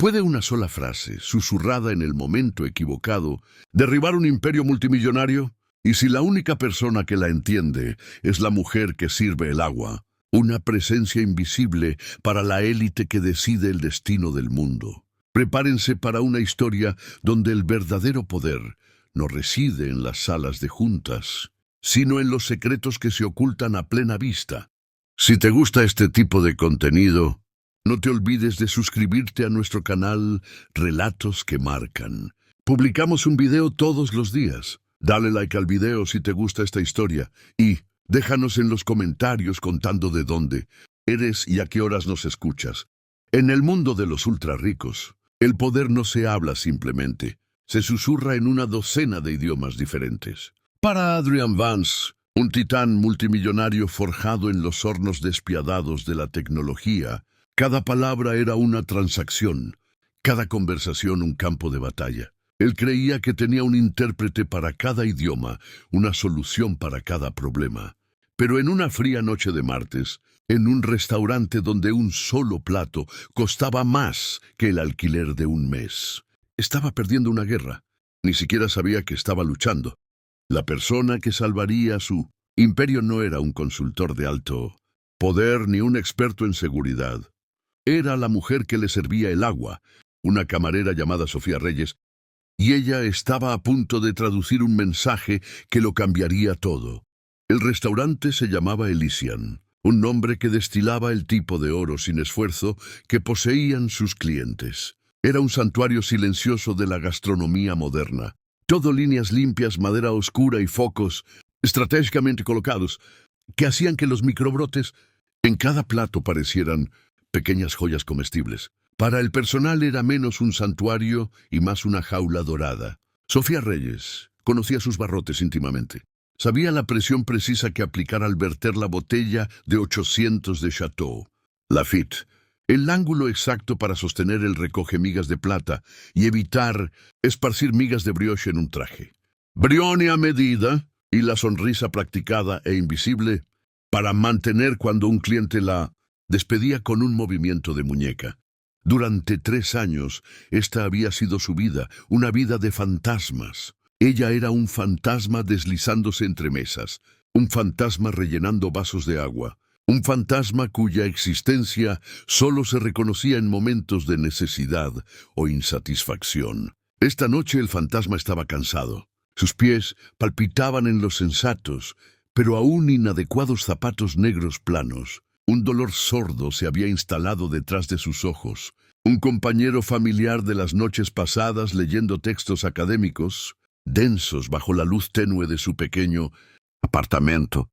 ¿Puede una sola frase, susurrada en el momento equivocado, derribar un imperio multimillonario? Y si la única persona que la entiende es la mujer que sirve el agua, una presencia invisible para la élite que decide el destino del mundo. Prepárense para una historia donde el verdadero poder no reside en las salas de juntas, sino en los secretos que se ocultan a plena vista. Si te gusta este tipo de contenido, no te olvides de suscribirte a nuestro canal Relatos que Marcan. Publicamos un video todos los días. Dale like al video si te gusta esta historia y déjanos en los comentarios contando de dónde eres y a qué horas nos escuchas. En el mundo de los ultra ricos, el poder no se habla simplemente, se susurra en una docena de idiomas diferentes. Para Adrian Vance, un titán multimillonario forjado en los hornos despiadados de la tecnología, cada palabra era una transacción, cada conversación un campo de batalla. Él creía que tenía un intérprete para cada idioma, una solución para cada problema. Pero en una fría noche de martes, en un restaurante donde un solo plato costaba más que el alquiler de un mes, estaba perdiendo una guerra. Ni siquiera sabía que estaba luchando. La persona que salvaría su imperio no era un consultor de alto poder ni un experto en seguridad. Era la mujer que le servía el agua, una camarera llamada Sofía Reyes, y ella estaba a punto de traducir un mensaje que lo cambiaría todo. El restaurante se llamaba Elysian, un nombre que destilaba el tipo de oro sin esfuerzo que poseían sus clientes. Era un santuario silencioso de la gastronomía moderna. Todo líneas limpias, madera oscura y focos estratégicamente colocados que hacían que los microbrotes en cada plato parecieran pequeñas joyas comestibles. Para el personal era menos un santuario y más una jaula dorada. Sofía Reyes conocía sus barrotes íntimamente. Sabía la presión precisa que aplicar al verter la botella de 800 de Chateau Lafite, el ángulo exacto para sostener el recoge migas de plata y evitar esparcir migas de brioche en un traje. Brioni a medida y la sonrisa practicada e invisible para mantener cuando un cliente la despedía con un movimiento de muñeca. Durante 3 años, esta había sido su vida, una vida de fantasmas. Ella era un fantasma deslizándose entre mesas, un fantasma rellenando vasos de agua, un fantasma cuya existencia solo se reconocía en momentos de necesidad o insatisfacción. Esta noche el fantasma estaba cansado. Sus pies palpitaban en los sensatos, pero aún inadecuados zapatos negros planos. Un dolor sordo se había instalado detrás de sus ojos. Un compañero familiar de las noches pasadas leyendo textos académicos, densos bajo la luz tenue de su pequeño apartamento.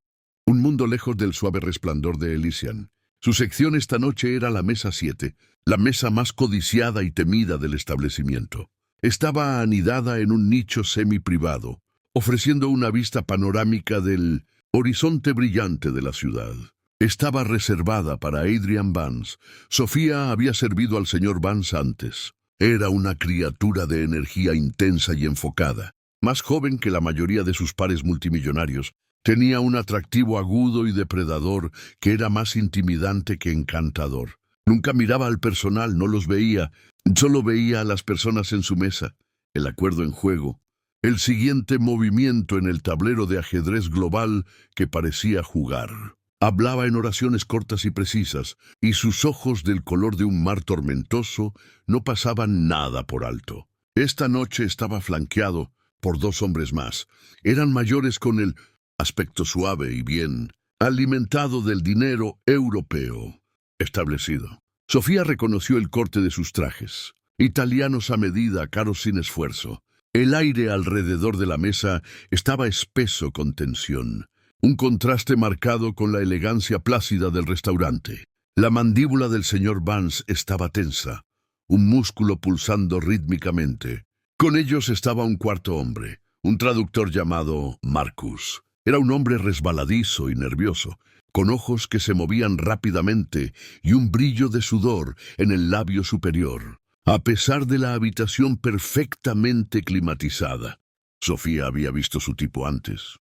Un mundo lejos del suave resplandor de Elysian. Su sección esta noche era la mesa 7, la mesa más codiciada y temida del establecimiento. Estaba anidada en un nicho semi-privado, ofreciendo una vista panorámica del horizonte brillante de la ciudad. Estaba reservada para Adrian Vance. Sofía había servido al señor Vance antes. Era una criatura de energía intensa y enfocada. Más joven que la mayoría de sus pares multimillonarios, tenía un atractivo agudo y depredador que era más intimidante que encantador. Nunca miraba al personal, no los veía, solo veía a las personas en su mesa, el acuerdo en juego, el siguiente movimiento en el tablero de ajedrez global que parecía jugar. Hablaba en oraciones cortas y precisas, y sus ojos del color de un mar tormentoso no pasaban nada por alto. Esta noche estaba flanqueado por 2 hombres más. Eran mayores con el aspecto suave y bien alimentado del dinero europeo establecido. Sofía reconoció el corte de sus trajes, italianos a medida, caros sin esfuerzo. El aire alrededor de la mesa estaba espeso con tensión. Un contraste marcado con la elegancia plácida del restaurante. La mandíbula del señor Vance estaba tensa, un músculo pulsando rítmicamente. Con ellos estaba un cuarto hombre, un traductor llamado Marcus. Era un hombre resbaladizo y nervioso, con ojos que se movían rápidamente y un brillo de sudor en el labio superior. A pesar de la habitación perfectamente climatizada, Sofía había visto su tipo antes.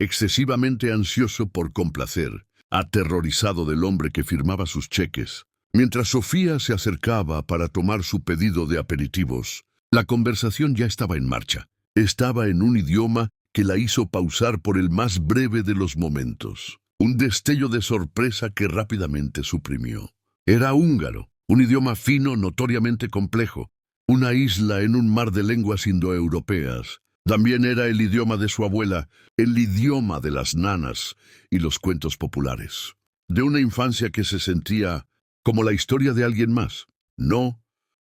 Excesivamente ansioso por complacer, aterrorizado del hombre que firmaba sus cheques, Mientras Sofía se acercaba para tomar su pedido de aperitivos, la conversación ya estaba en marcha. Estaba en un idioma que la hizo pausar por el más breve de los momentos. Un destello de sorpresa que rápidamente suprimió. Era húngaro, un idioma fino, notoriamente complejo. Una isla en un mar de lenguas indoeuropeas. También era el idioma de su abuela, el idioma de las nanas y los cuentos populares. De una infancia que se sentía como la historia de alguien más. No,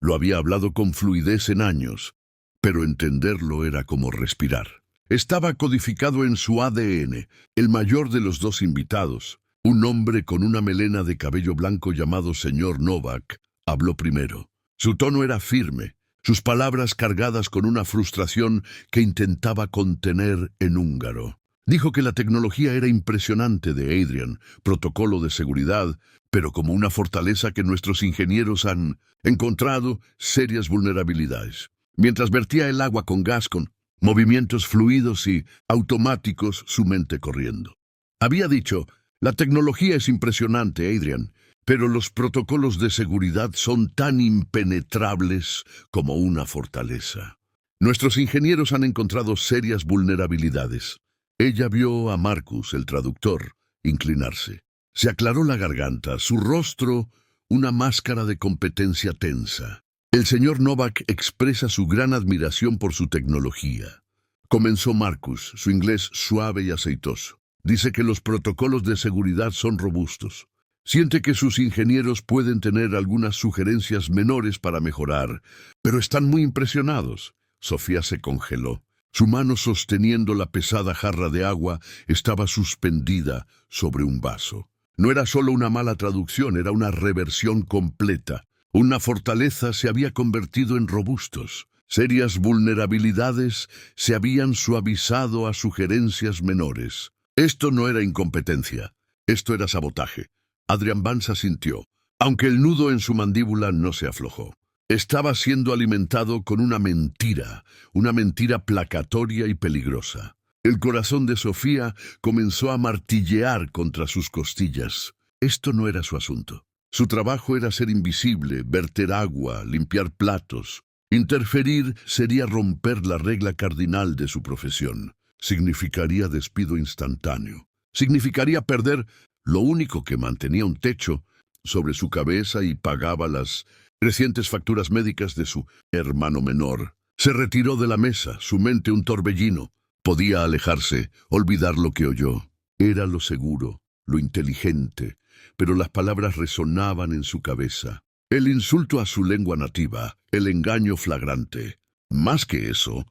lo había hablado con fluidez en años, pero entenderlo era como respirar. Estaba codificado en su ADN, el mayor de los dos invitados, un hombre con una melena de cabello blanco llamado señor Novak, habló primero. Su tono era firme, sus palabras cargadas con una frustración que intentaba contener en húngaro. Dijo que la tecnología era impresionante de Adrian, protocolo de seguridad, pero como una fortaleza que nuestros ingenieros han encontrado serias vulnerabilidades. Mientras vertía el agua con gas, con movimientos fluidos y automáticos, su mente corriendo. Había dicho, la tecnología es impresionante, Adrian, pero los protocolos de seguridad son tan impenetrables como una fortaleza. Nuestros ingenieros han encontrado serias vulnerabilidades. Ella vio a Marcus, el traductor, inclinarse. Se aclaró la garganta, su rostro una máscara de competencia tensa. El señor Novak expresa su gran admiración por su tecnología. Comenzó Marcus, su inglés suave y aceitoso. Dice que los protocolos de seguridad son robustos. Siente que sus ingenieros pueden tener algunas sugerencias menores para mejorar, pero están muy impresionados. Sofía se congeló. Su mano sosteniendo la pesada jarra de agua estaba suspendida sobre un vaso. No era solo una mala traducción, era una reversión completa. Una fortaleza se había convertido en robustos. Serias vulnerabilidades se habían suavizado a sugerencias menores. Esto no era incompetencia, esto era sabotaje. Adrian Vance asintió, aunque el nudo en su mandíbula no se aflojó. Estaba siendo alimentado con una mentira placatoria y peligrosa. El corazón de Sofía comenzó a martillear contra sus costillas. Esto no era su asunto. Su trabajo era ser invisible, verter agua, limpiar platos. Interferir sería romper la regla cardinal de su profesión. Significaría despido instantáneo. Significaría perder lo único que mantenía un techo sobre su cabeza y pagaba las crecientes facturas médicas de su hermano menor. Se retiró de la mesa, su mente un torbellino. Podía alejarse, olvidar lo que oyó. Era lo seguro, lo inteligente, pero las palabras resonaban en su cabeza. El insulto a su lengua nativa, el engaño flagrante. Más que eso,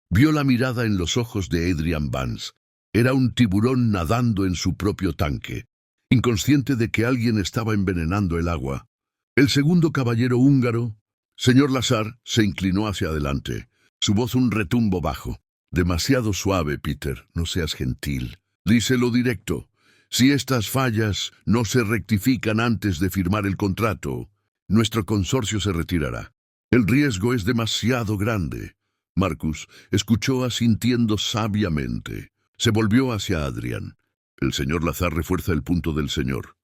vio la mirada en los ojos de Adrian Vance. Era un tiburón nadando en su propio tanque, inconsciente de que alguien estaba envenenando el agua. El segundo caballero húngaro, señor Lazar, se inclinó hacia adelante. Su voz un retumbo bajo. Demasiado suave, Peter, no seas gentil. Díselo directo. Si estas fallas no se rectifican antes de firmar el contrato, nuestro consorcio se retirará. El riesgo es demasiado grande. Marcus escuchó asintiendo sabiamente. Se volvió hacia Adrian. El señor Lazar refuerza el punto del señor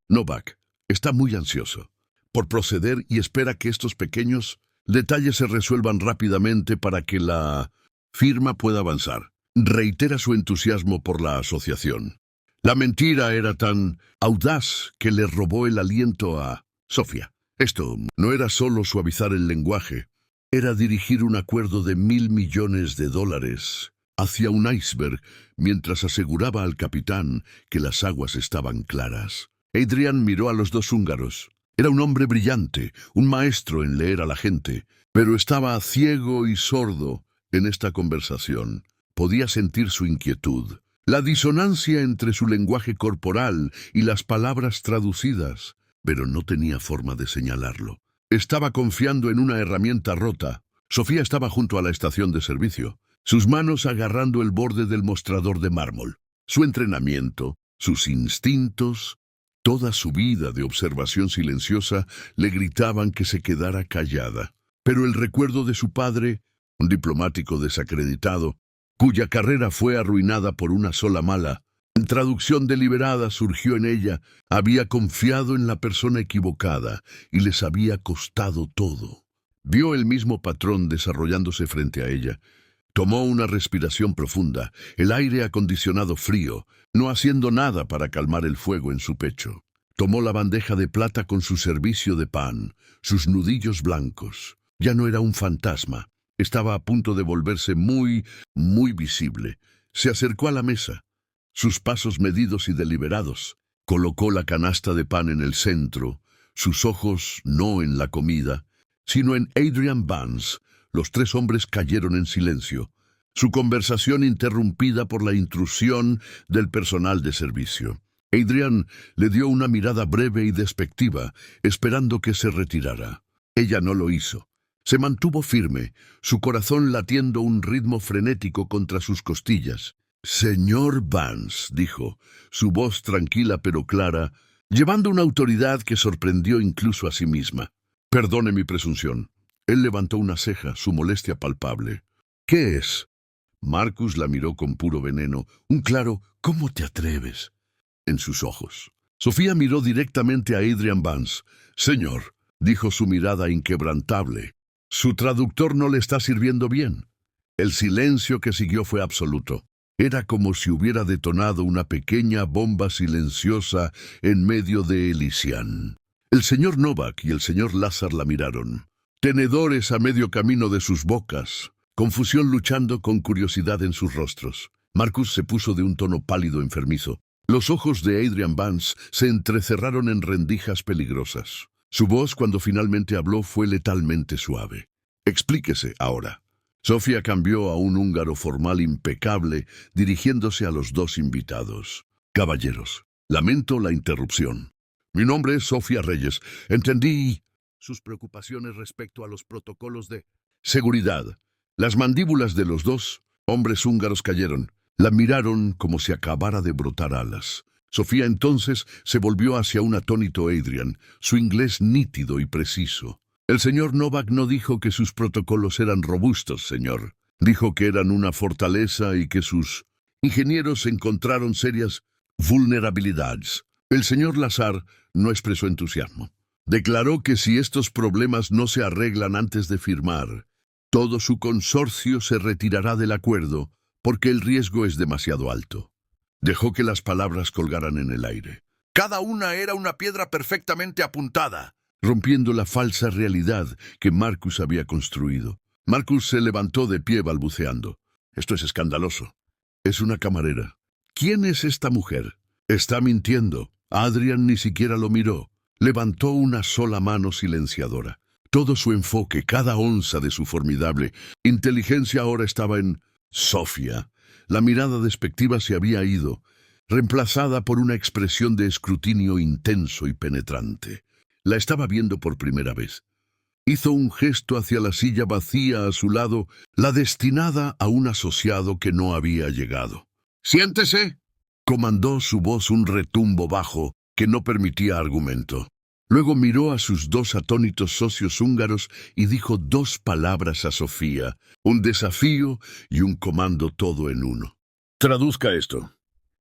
Novak. Está muy ansioso por proceder y espera que estos pequeños detalles se resuelvan rápidamente para que la firma pueda avanzar. Reitera su entusiasmo por la asociación. La mentira era tan audaz que le robó el aliento a Sofía. Esto no era solo suavizar el lenguaje, era dirigir un acuerdo de $1.000 millones hacia un iceberg mientras aseguraba al capitán que las aguas estaban claras. Adrian miró a los dos húngaros. Era un hombre brillante, un maestro en leer a la gente, pero estaba ciego y sordo en esta conversación. Podía sentir su inquietud, la disonancia entre su lenguaje corporal y las palabras traducidas, pero no tenía forma de señalarlo. Estaba confiando en una herramienta rota. Sofía estaba junto a la estación de servicio, sus manos agarrando el borde del mostrador de mármol. Su entrenamiento, sus instintos, toda su vida de observación silenciosa le gritaban que se quedara callada. Pero el recuerdo de su padre, un diplomático desacreditado, cuya carrera fue arruinada por una sola mala Traducción deliberada surgió en ella. Había confiado en la persona equivocada y les había costado todo. Vio el mismo patrón desarrollándose frente a ella. Tomó una respiración profunda, el aire acondicionado frío, no haciendo nada para calmar el fuego en su pecho. Tomó la bandeja de plata con su servicio de pan, sus nudillos blancos. Ya no era un fantasma. Estaba a punto de volverse muy visible. Se acercó a la mesa. Sus pasos medidos y deliberados. Colocó la canasta de pan en el centro, sus ojos no en la comida, sino en Adrian Vance. Los tres hombres cayeron en silencio, su conversación interrumpida por la intrusión del personal de servicio. Adrian le dio una mirada breve y despectiva, esperando que se retirara. Ella no lo hizo. Se mantuvo firme, su corazón latiendo un ritmo frenético contra sus costillas. «Señor Vance», dijo, su voz tranquila pero clara, llevando una autoridad que sorprendió incluso a sí misma. «Perdone mi presunción». Él levantó una ceja, su molestia palpable. «¿Qué es?» Marcus la miró con puro veneno, un claro «¿Cómo te atreves?» en sus ojos. Sofía miró directamente a Adrian Vance. «Señor», dijo su mirada inquebrantable, «su traductor no le está sirviendo bien». El silencio que siguió fue absoluto. Era como si hubiera detonado una pequeña bomba silenciosa en medio de Elysian. El señor Novak y el señor Lazar la miraron, tenedores a medio camino de sus bocas, confusión luchando con curiosidad en sus rostros. Marcus se puso de un tono pálido enfermizo. Los ojos de Adrian Vance se entrecerraron en rendijas peligrosas. Su voz, cuando finalmente habló, fue letalmente suave. «Explíquese ahora». Sofía cambió a un húngaro formal impecable, dirigiéndose a los dos invitados. «Caballeros, lamento la interrupción. Mi nombre es Sofía Reyes. Entendí sus preocupaciones respecto a los protocolos de seguridad». Las mandíbulas de los dos hombres húngaros cayeron. La miraron como si acabara de brotar alas. Sofía entonces se volvió hacia un atónito Adrian, su inglés nítido y preciso. «El señor Novak no dijo que sus protocolos eran robustos, señor. Dijo que eran una fortaleza y que sus ingenieros encontraron serias vulnerabilidades». El señor Lazar no expresó entusiasmo. Declaró que si estos problemas no se arreglan antes de firmar, todo su consorcio se retirará del acuerdo porque el riesgo es demasiado alto. Dejó que las palabras colgaran en el aire. Cada una era una piedra perfectamente apuntada, rompiendo la falsa realidad que Marcus había construido. Marcus se levantó de pie balbuceando. «Esto es escandaloso. Es una camarera. ¿Quién es esta mujer?» «Está mintiendo». Adrian ni siquiera lo miró. Levantó una sola mano silenciadora. Todo su enfoque, cada onza de su formidable inteligencia ahora estaba en Sofía. La mirada despectiva se había ido, reemplazada por una expresión de escrutinio intenso y penetrante. La estaba viendo por primera vez. Hizo un gesto hacia la silla vacía a su lado, la destinada a un asociado que no había llegado. «Siéntese», comandó su voz un retumbo bajo que no permitía argumento. Luego miró a sus dos atónitos socios húngaros y dijo dos palabras a Sofía, un desafío y un comando todo en uno. «Traduzca esto».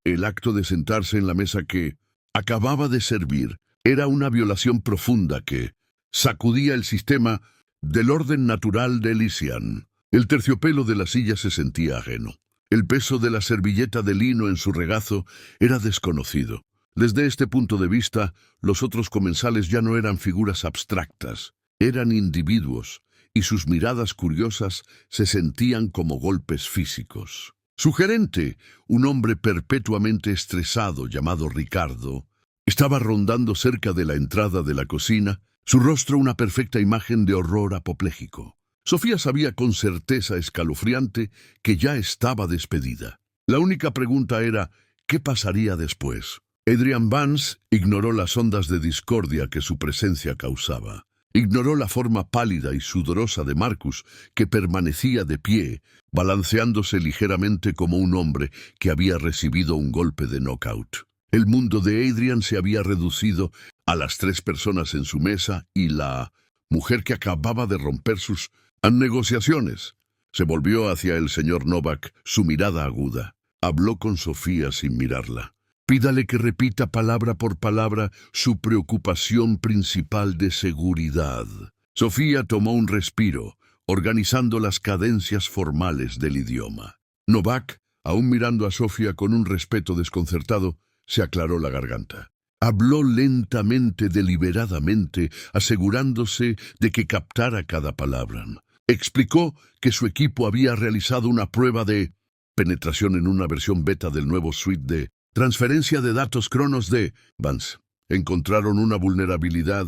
El acto de sentarse en la mesa que acababa de servir era una violación profunda que sacudía el sistema del orden natural de Elysian. El terciopelo de la silla se sentía ajeno. El peso de la servilleta de lino en su regazo era desconocido. Desde este punto de vista, los otros comensales ya no eran figuras abstractas, eran individuos, y sus miradas curiosas se sentían como golpes físicos. Su gerente, un hombre perpetuamente estresado llamado Ricardo, estaba rondando cerca de la entrada de la cocina, su rostro una perfecta imagen de horror apopléjico. Sofía sabía con certeza escalofriante que ya estaba despedida. La única pregunta era, ¿qué pasaría después? Adrian Vance ignoró las ondas de discordia que su presencia causaba. Ignoró la forma pálida y sudorosa de Marcus, que permanecía de pie, balanceándose ligeramente como un hombre que había recibido un golpe de knockout. El mundo de Adrian se había reducido a las tres personas en su mesa y la mujer que acababa de romper sus negociaciones. Se volvió hacia el señor Novak, su mirada aguda. Habló con Sofía sin mirarla. Pídale que repita palabra por palabra su preocupación principal de seguridad. Sofía tomó un respiro, organizando las cadencias formales del idioma. Novak, aún mirando a Sofía con un respeto desconcertado, se aclaró la garganta. Habló lentamente, deliberadamente, asegurándose de que captara cada palabra. Explicó que su equipo había realizado una prueba de penetración en una versión beta del nuevo suite de transferencia de datos Cronos de Vance. Encontraron una vulnerabilidad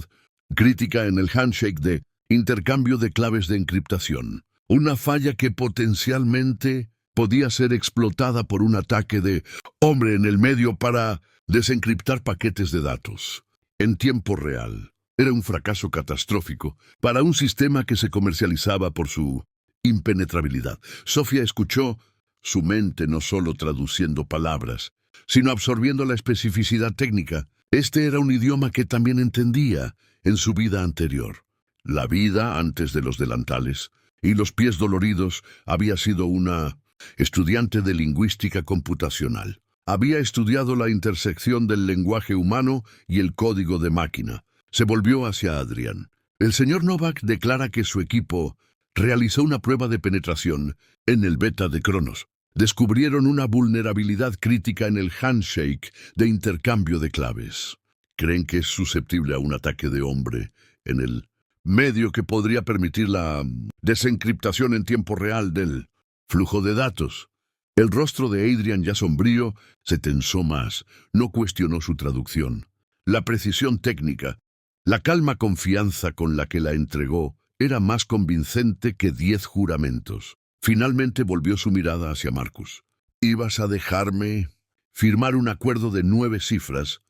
crítica en el handshake de intercambio de claves de encriptación. Una falla que potencialmente podía ser explotada por un ataque de hombre en el medio para desencriptar paquetes de datos en tiempo real. Era un fracaso catastrófico para un sistema que se comercializaba por su impenetrabilidad. Sofía escuchó, su mente no solo traduciendo palabras, sino absorbiendo la especificidad técnica. Este era un idioma que también entendía en su vida anterior. La vida antes de los delantales y los pies doloridos había sido una estudiante de lingüística computacional. Había estudiado la intersección del lenguaje humano y el código de máquina. Se volvió hacia Adrian. El señor Novak declara que su equipo realizó una prueba de penetración en el beta de Cronos. Descubrieron una vulnerabilidad crítica en el handshake de intercambio de claves. Creen que es susceptible a un ataque de hombre en el medio que podría permitir la desencriptación en tiempo real del flujo de datos. El rostro de Adrian, ya sombrío, se tensó más. No cuestionó su traducción. La precisión técnica, la calma confianza con la que la entregó, era más convincente que 10 juramentos. Finalmente volvió su mirada hacia Marcus. ¿Ibas a dejarme firmar un acuerdo de 9 cifras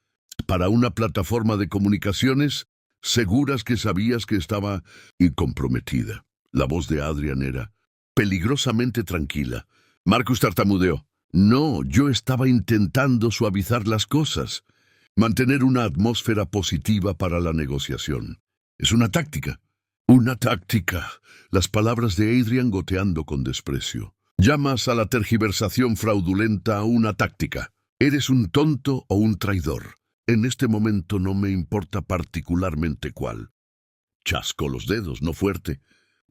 para una plataforma de comunicaciones? Seguras que sabías que estaba incomprometida. La voz de Adrian era peligrosamente tranquila. Marcus tartamudeó. No, yo estaba intentando suavizar las cosas. Mantener una atmósfera positiva para la negociación. Es una táctica. Una táctica. Las palabras de Adrian goteando con desprecio. Llamas a la tergiversación fraudulenta una táctica. Eres un tonto o un traidor. En este momento no me importa particularmente cuál. Chascó los dedos, no fuerte,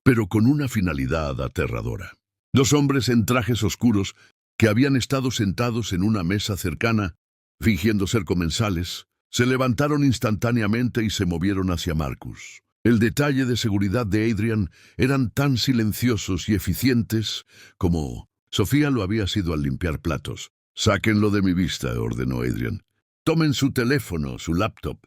pero con una finalidad aterradora. 2 hombres en trajes oscuros que habían estado sentados en una mesa cercana, fingiendo ser comensales, se levantaron instantáneamente y se movieron hacia Marcus. El detalle de seguridad de Adrian eran tan silenciosos y eficientes como Sofía lo había sido al limpiar platos. «Sáquenlo de mi vista», ordenó Adrian. «Tomen su teléfono, su laptop.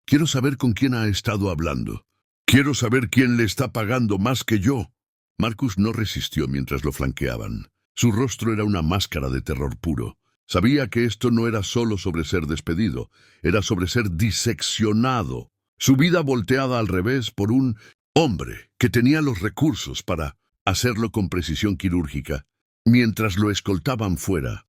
Quiero saber con quién ha estado hablando. Quiero saber quién le está pagando más que yo». Marcus no resistió mientras lo flanqueaban. Su rostro era una máscara de terror puro. Sabía que esto no era solo sobre ser despedido, era sobre ser diseccionado. Su vida volteada al revés por un hombre que tenía los recursos para hacerlo con precisión quirúrgica. Mientras lo escoltaban fuera,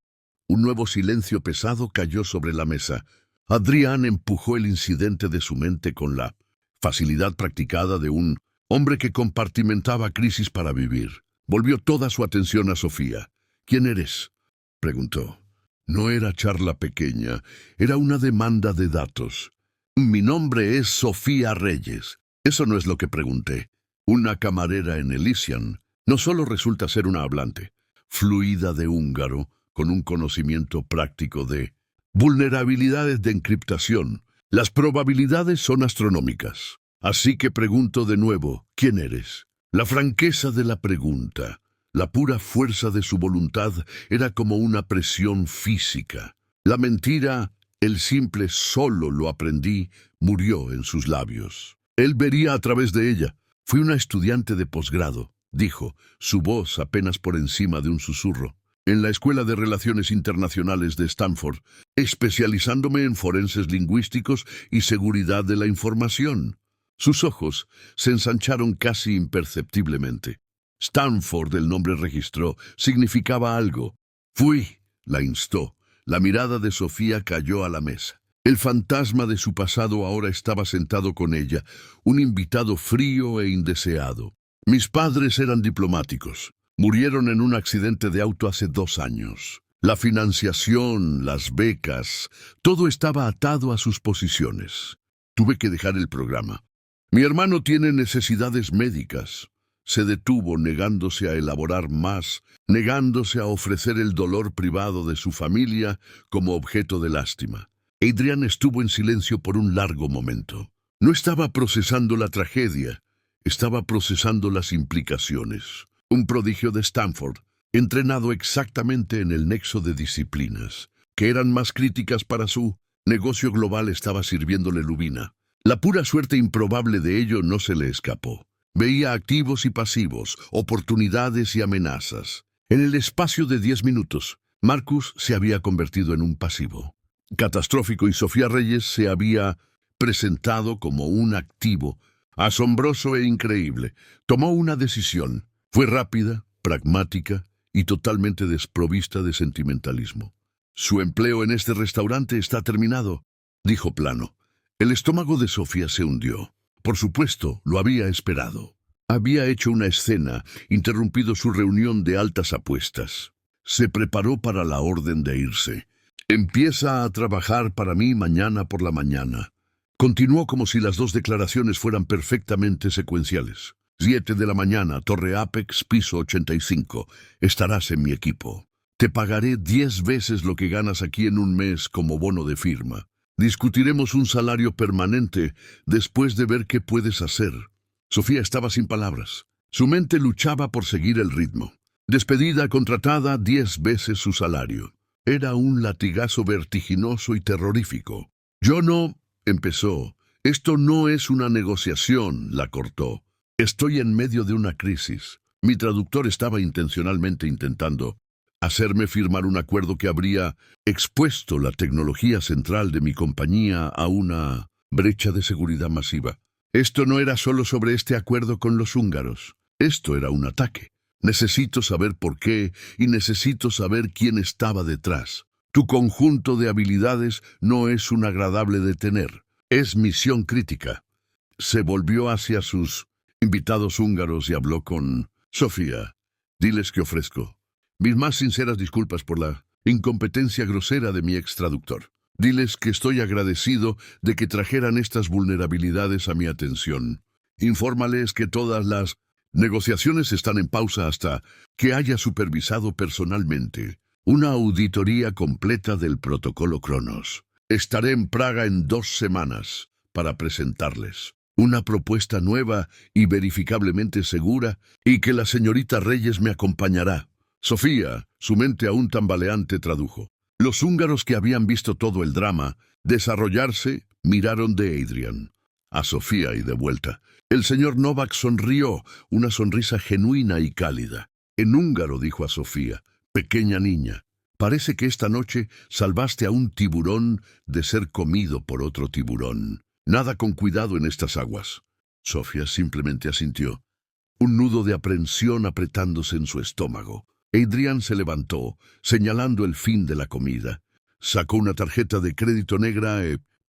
un nuevo silencio pesado cayó sobre la mesa. Adrian empujó el incidente de su mente con la facilidad practicada de un hombre que compartimentaba crisis para vivir. Volvió toda su atención a Sofía. «¿Quién eres?», preguntó. No era charla pequeña, era una demanda de datos. «Mi nombre es Sofía Reyes». Eso no es lo que pregunté. Una camarera en Elysian no solo resulta ser una hablante fluida de húngaro, con un conocimiento práctico de vulnerabilidades de encriptación. Las probabilidades son astronómicas. Así que pregunto de nuevo, ¿quién eres? La franqueza de la pregunta, la pura fuerza de su voluntad era como una presión física. La mentira, el simple «solo lo aprendí», murió en sus labios. Él vería a través de ella. «Fui una estudiante de posgrado», dijo, su voz apenas por encima de un susurro, «en la Escuela de Relaciones Internacionales de Stanford, especializándome en forenses lingüísticos y seguridad de la información». Sus ojos se ensancharon casi imperceptiblemente. Stanford, el nombre registró, significaba algo. «Fui», la instó. La mirada de Sofía cayó a la mesa. El fantasma de su pasado ahora estaba sentado con ella, un invitado frío e indeseado. «Mis padres eran diplomáticos. Murieron en un accidente de auto hace 2 años. La financiación, las becas, todo estaba atado a sus posiciones. Tuve que dejar el programa. Mi hermano tiene necesidades médicas. Se detuvo negándose a elaborar más, negándose a ofrecer el dolor privado de su familia como objeto de lástima. Adrian estuvo en silencio por un largo momento. No estaba procesando la tragedia, estaba procesando las implicaciones. Un prodigio de Stanford, entrenado exactamente en el nexo de disciplinas, que eran más críticas para su negocio global, estaba sirviéndole lubina. La pura suerte improbable de ello no se le escapó. Veía activos y pasivos, oportunidades y amenazas. En el espacio de 10 minutos, Marcus se había convertido en un pasivo catastrófico y Sofía Reyes se había presentado como un activo, asombroso e increíble. Tomó una decisión. Fue rápida, pragmática y totalmente desprovista de sentimentalismo. «Su empleo en este restaurante está terminado», dijo plano. El estómago de Sofía se hundió. Por supuesto, lo había esperado. Había hecho una escena, interrumpido su reunión de altas apuestas. Se preparó para la orden de irse. «Empieza a trabajar para mí mañana por la mañana». Continuó como si las dos declaraciones fueran perfectamente secuenciales. 7 de la mañana, Torre Apex, piso 85. Estarás en mi equipo. Te pagaré 10 veces lo que ganas aquí en un mes como bono de firma. Discutiremos un salario permanente después de ver qué puedes hacer. Sofía estaba sin palabras. Su mente luchaba por seguir el ritmo. Despedida, contratada, 10 veces su salario. Era un latigazo vertiginoso y terrorífico. «Yo no», empezó. «Esto no es una negociación», la cortó. «Estoy en medio de una crisis». Mi traductor estaba intencionalmente intentando hacerme firmar un acuerdo que habría expuesto la tecnología central de mi compañía a una brecha de seguridad masiva. Esto no era solo sobre este acuerdo con los húngaros. Esto era un ataque. Necesito saber por qué y necesito saber quién estaba detrás. Tu conjunto de habilidades no es un agradable de tener. Es misión crítica. Se volvió hacia sus invitados húngaros y habló con Sofía. «Diles que ofrezco mis más sinceras disculpas por la incompetencia grosera de mi extraductor. Diles que estoy agradecido de que trajeran estas vulnerabilidades a mi atención. Infórmales que todas las negociaciones están en pausa hasta que haya supervisado personalmente una auditoría completa del protocolo Cronos. Estaré en Praga en 2 semanas para presentarles una propuesta nueva y verificablemente segura, y que la señorita Reyes me acompañará». Sofía, su mente aún tambaleante, tradujo. Los húngaros, que habían visto todo el drama desarrollarse, miraron de Adrian a Sofía y de vuelta. El señor Novak sonrió, una sonrisa genuina y cálida. En húngaro dijo a Sofía: «Pequeña niña, parece que esta noche salvaste a un tiburón de ser comido por otro tiburón. Nada con cuidado en estas aguas». Sofía simplemente asintió, un nudo de aprensión apretándose en su estómago. Adrian se levantó, señalando el fin de la comida. Sacó una tarjeta de crédito negra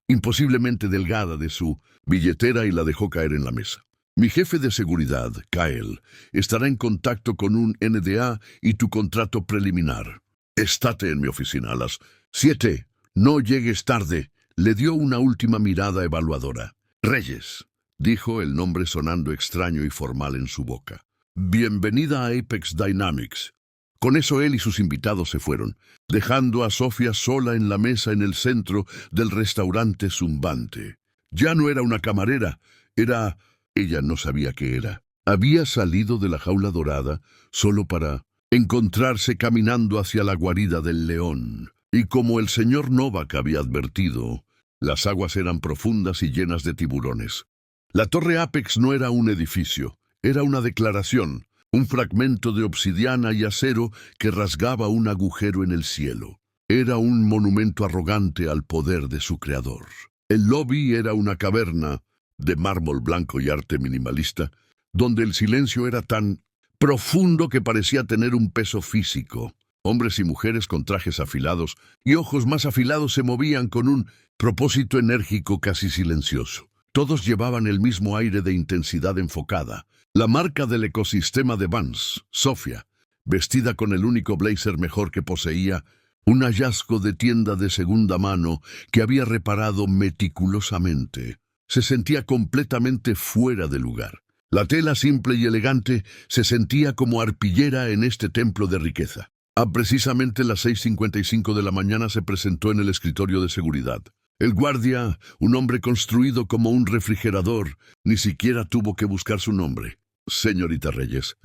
imposiblemente delgada de su billetera y la dejó caer en la mesa. «Mi jefe de seguridad, Kyle, estará en contacto con un NDA y tu contrato preliminar. Estate en mi oficina a las 7. No llegues tarde». Le dio una última mirada evaluadora. «Reyes», dijo, el nombre sonando extraño y formal en su boca. «Bienvenida a Apex Dynamics». Con eso él y sus invitados se fueron, dejando a Sofía sola en la mesa en el centro del restaurante zumbante. Ya no era una camarera, era... ella no sabía qué era. Había salido de la jaula dorada solo para encontrarse caminando hacia la guarida del león. Y como el señor Novak había advertido, las aguas eran profundas y llenas de tiburones. La Torre Apex no era un edificio, era una declaración. Un fragmento de obsidiana y acero que rasgaba un agujero en el cielo. Era un monumento arrogante al poder de su creador. El lobby era una caverna de mármol blanco y arte minimalista, donde el silencio era tan profundo que parecía tener un peso físico. Hombres y mujeres con trajes afilados y ojos más afilados se movían con un propósito enérgico casi silencioso. Todos llevaban el mismo aire de intensidad enfocada. La marca del ecosistema de Vans, Sofía, vestida con el único blazer mejor que poseía, un hallazgo de tienda de segunda mano que había reparado meticulosamente. Se sentía completamente fuera de lugar. La tela simple y elegante se sentía como arpillera en este templo de riqueza. A precisamente las 6:55 de la mañana se presentó en el escritorio de seguridad. El guardia, un hombre construido como un refrigerador, ni siquiera tuvo que buscar su nombre. Señorita Reyes,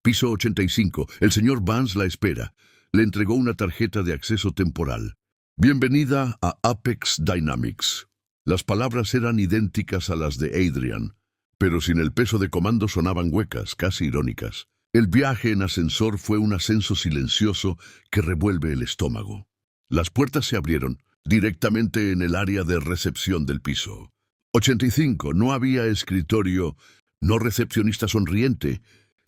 piso 85, el señor Vance la espera. Le entregó una tarjeta de acceso temporal. Bienvenida a Apex Dynamics. Las palabras eran idénticas a las de Adrian, pero sin el peso de comando sonaban huecas, casi irónicas. El viaje en ascensor fue un ascenso silencioso que revuelve el estómago. Las puertas se abrieron directamente en el área de recepción del piso. 85, no había escritorio, no recepcionista sonriente,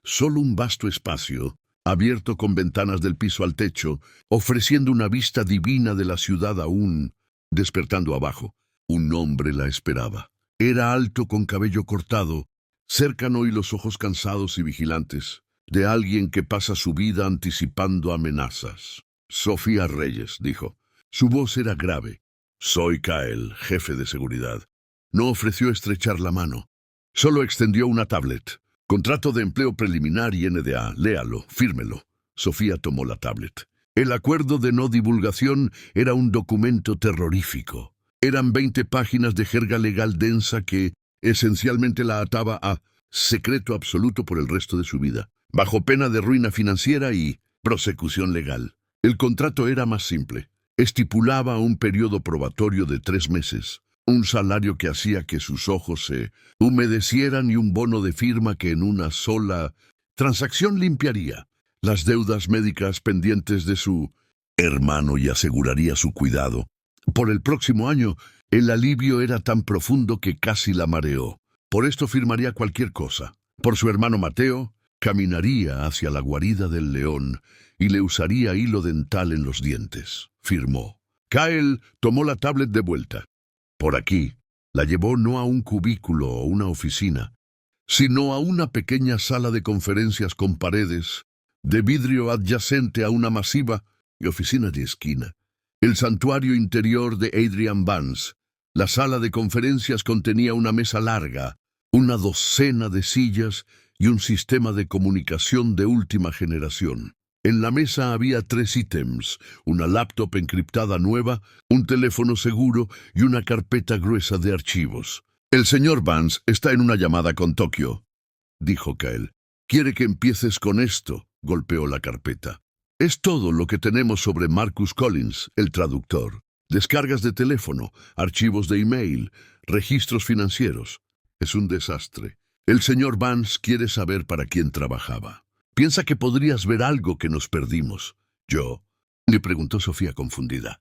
solo un vasto espacio, abierto con ventanas del piso al techo, ofreciendo una vista divina de la ciudad aún, despertando abajo. Un hombre la esperaba. Era alto con cabello cortado, cercano y los ojos cansados y vigilantes, de alguien que pasa su vida anticipando amenazas. Sofía Reyes, dijo. Su voz era grave. Soy Kyle, jefe de seguridad. No ofreció estrechar la mano. Solo extendió una tablet. Contrato de empleo preliminar y NDA. Léalo, fírmelo. Sofía tomó la tablet. El acuerdo de no divulgación era un documento terrorífico. Eran 20 páginas de jerga legal densa que esencialmente la ataba a secreto absoluto por el resto de su vida, bajo pena de ruina financiera y prosecución legal. El contrato era más simple. Estipulaba un periodo probatorio de 3 meses, un salario que hacía que sus ojos se humedecieran y un bono de firma que en una sola transacción limpiaría las deudas médicas pendientes de su hermano y aseguraría su cuidado. Por el próximo año, el alivio era tan profundo que casi la mareó. Por esto firmaría cualquier cosa. Por su hermano Mateo, caminaría hacia la guarida del león y le usaría hilo dental en los dientes. Firmó. Kyle tomó la tablet de vuelta. Por aquí, la llevó no a un cubículo o una oficina, sino a una pequeña sala de conferencias con paredes, de vidrio adyacente a una masiva oficina de esquina. El santuario interior de Adrian Vance. La sala de conferencias contenía una mesa larga, una docena de sillas y un sistema de comunicación de última generación. En la mesa había 3 ítems, una laptop encriptada nueva, un teléfono seguro y una carpeta gruesa de archivos. El señor Vance está en una llamada con Tokio, dijo Kyle. Quiere que empieces con esto, golpeó la carpeta. Es todo lo que tenemos sobre Marcus Collins, el traductor. Descargas de teléfono, archivos de email, registros financieros. Es un desastre. El señor Vance quiere saber para quién trabajaba. Piensa que podrías ver algo que nos perdimos. ¿Yo? Le preguntó Sofía confundida.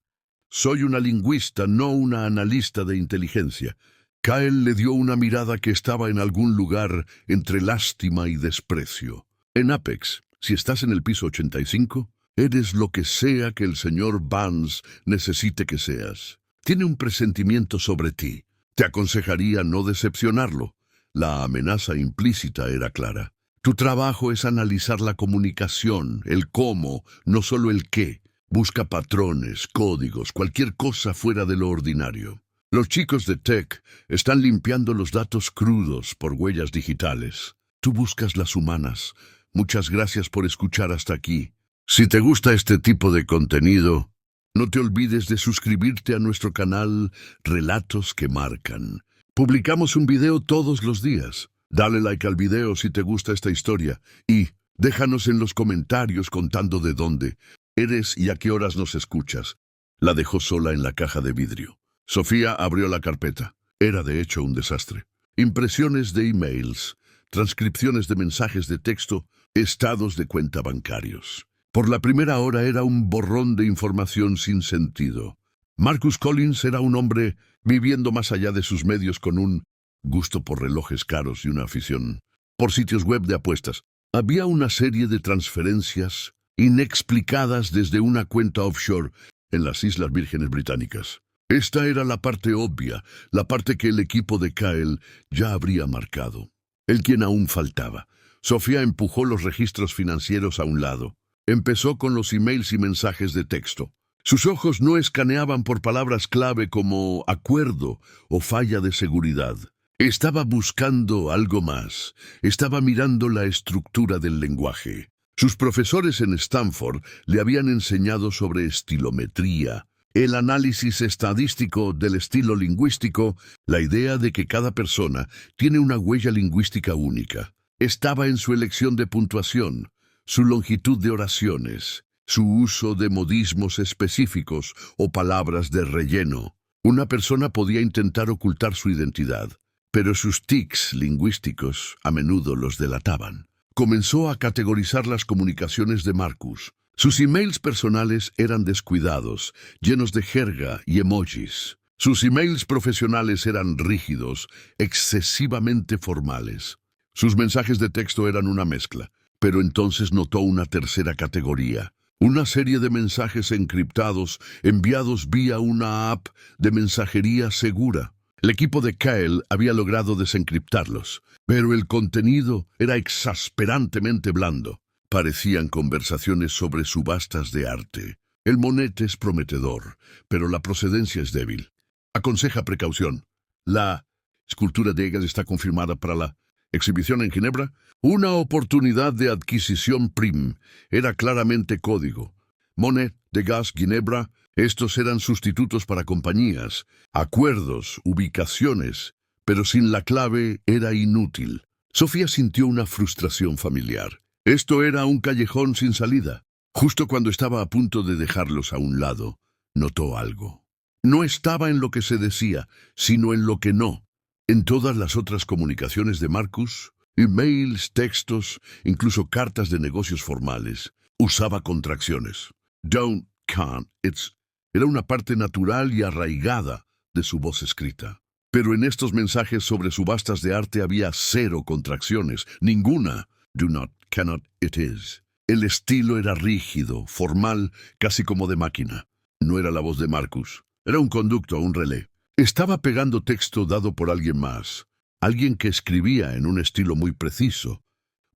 Soy una lingüista, no una analista de inteligencia. Kyle le dio una mirada que estaba en algún lugar entre lástima y desprecio. En Apex, si estás en el piso 85, eres lo que sea que el señor Vance necesite que seas. Tiene un presentimiento sobre ti. Te aconsejaría no decepcionarlo. La amenaza implícita era clara. Tu trabajo es analizar la comunicación, el cómo, no solo el qué. Busca patrones, códigos, cualquier cosa fuera de lo ordinario. Los chicos de Tech están limpiando los datos crudos por huellas digitales. Tú buscas las humanas. Muchas gracias por escuchar hasta aquí. Si te gusta este tipo de contenido, no te olvides de suscribirte a nuestro canal Relatos que Marcan. Publicamos un video todos los días. Dale like al video si te gusta esta historia y déjanos en los comentarios contando de dónde eres y a qué horas nos escuchas. La dejó sola en la caja de vidrio. Sofía abrió la carpeta. Era de hecho un desastre. Impresiones de emails, transcripciones de mensajes de texto, estados de cuenta bancarios. Por la primera hora era un borrón de información sin sentido. Marcus Collins era un hombre viviendo más allá de sus medios con un gusto por relojes caros y una afición por sitios web de apuestas. Había una serie de transferencias inexplicadas desde una cuenta offshore en las Islas Vírgenes Británicas. Esta era la parte obvia, la parte que el equipo de Kyle ya habría marcado. El quien aún faltaba. Sofía empujó los registros financieros a un lado. Empezó con los emails y mensajes de texto. Sus ojos no escaneaban por palabras clave como acuerdo o falla de seguridad. Estaba buscando algo más. Estaba mirando la estructura del lenguaje. Sus profesores en Stanford le habían enseñado sobre estilometría, el análisis estadístico del estilo lingüístico, la idea de que cada persona tiene una huella lingüística única. Estaba en su elección de puntuación, su longitud de oraciones, su uso de modismos específicos o palabras de relleno. Una persona podía intentar ocultar su identidad, pero sus tics lingüísticos a menudo los delataban. Comenzó a categorizar las comunicaciones de Marcus. Sus emails personales eran descuidados, llenos de jerga y emojis. Sus emails profesionales eran rígidos, excesivamente formales. Sus mensajes de texto eran una mezcla, pero entonces notó una tercera categoría. Una serie de mensajes encriptados enviados vía una app de mensajería segura. El equipo de Kyle había logrado desencriptarlos, pero el contenido era exasperantemente blando. Parecían conversaciones sobre subastas de arte. El monete es prometedor, pero la procedencia es débil. Aconseja precaución. La escultura de Egas está confirmada para la exhibición en Ginebra. Una oportunidad de adquisición prim. Era claramente código. Monet, Degas, Ginebra. Estos eran sustitutos para compañías, acuerdos, ubicaciones, pero sin la clave era inútil. Sofía sintió una frustración familiar. Esto era un callejón sin salida. Justo cuando estaba a punto de dejarlos a un lado, notó algo. No estaba en lo que se decía, sino en lo que no. En todas las otras comunicaciones de Marcus, emails, textos, incluso cartas de negocios formales, usaba contracciones. Don't, can't, it's. Era una parte natural y arraigada de su voz escrita. Pero en estos mensajes sobre subastas de arte había 0 contracciones, ninguna. Do not, cannot, it is. El estilo era rígido, formal, casi como de máquina. No era la voz de Marcus. Era un conducto, un relé. Estaba pegando texto dado por alguien más. Alguien que escribía en un estilo muy preciso,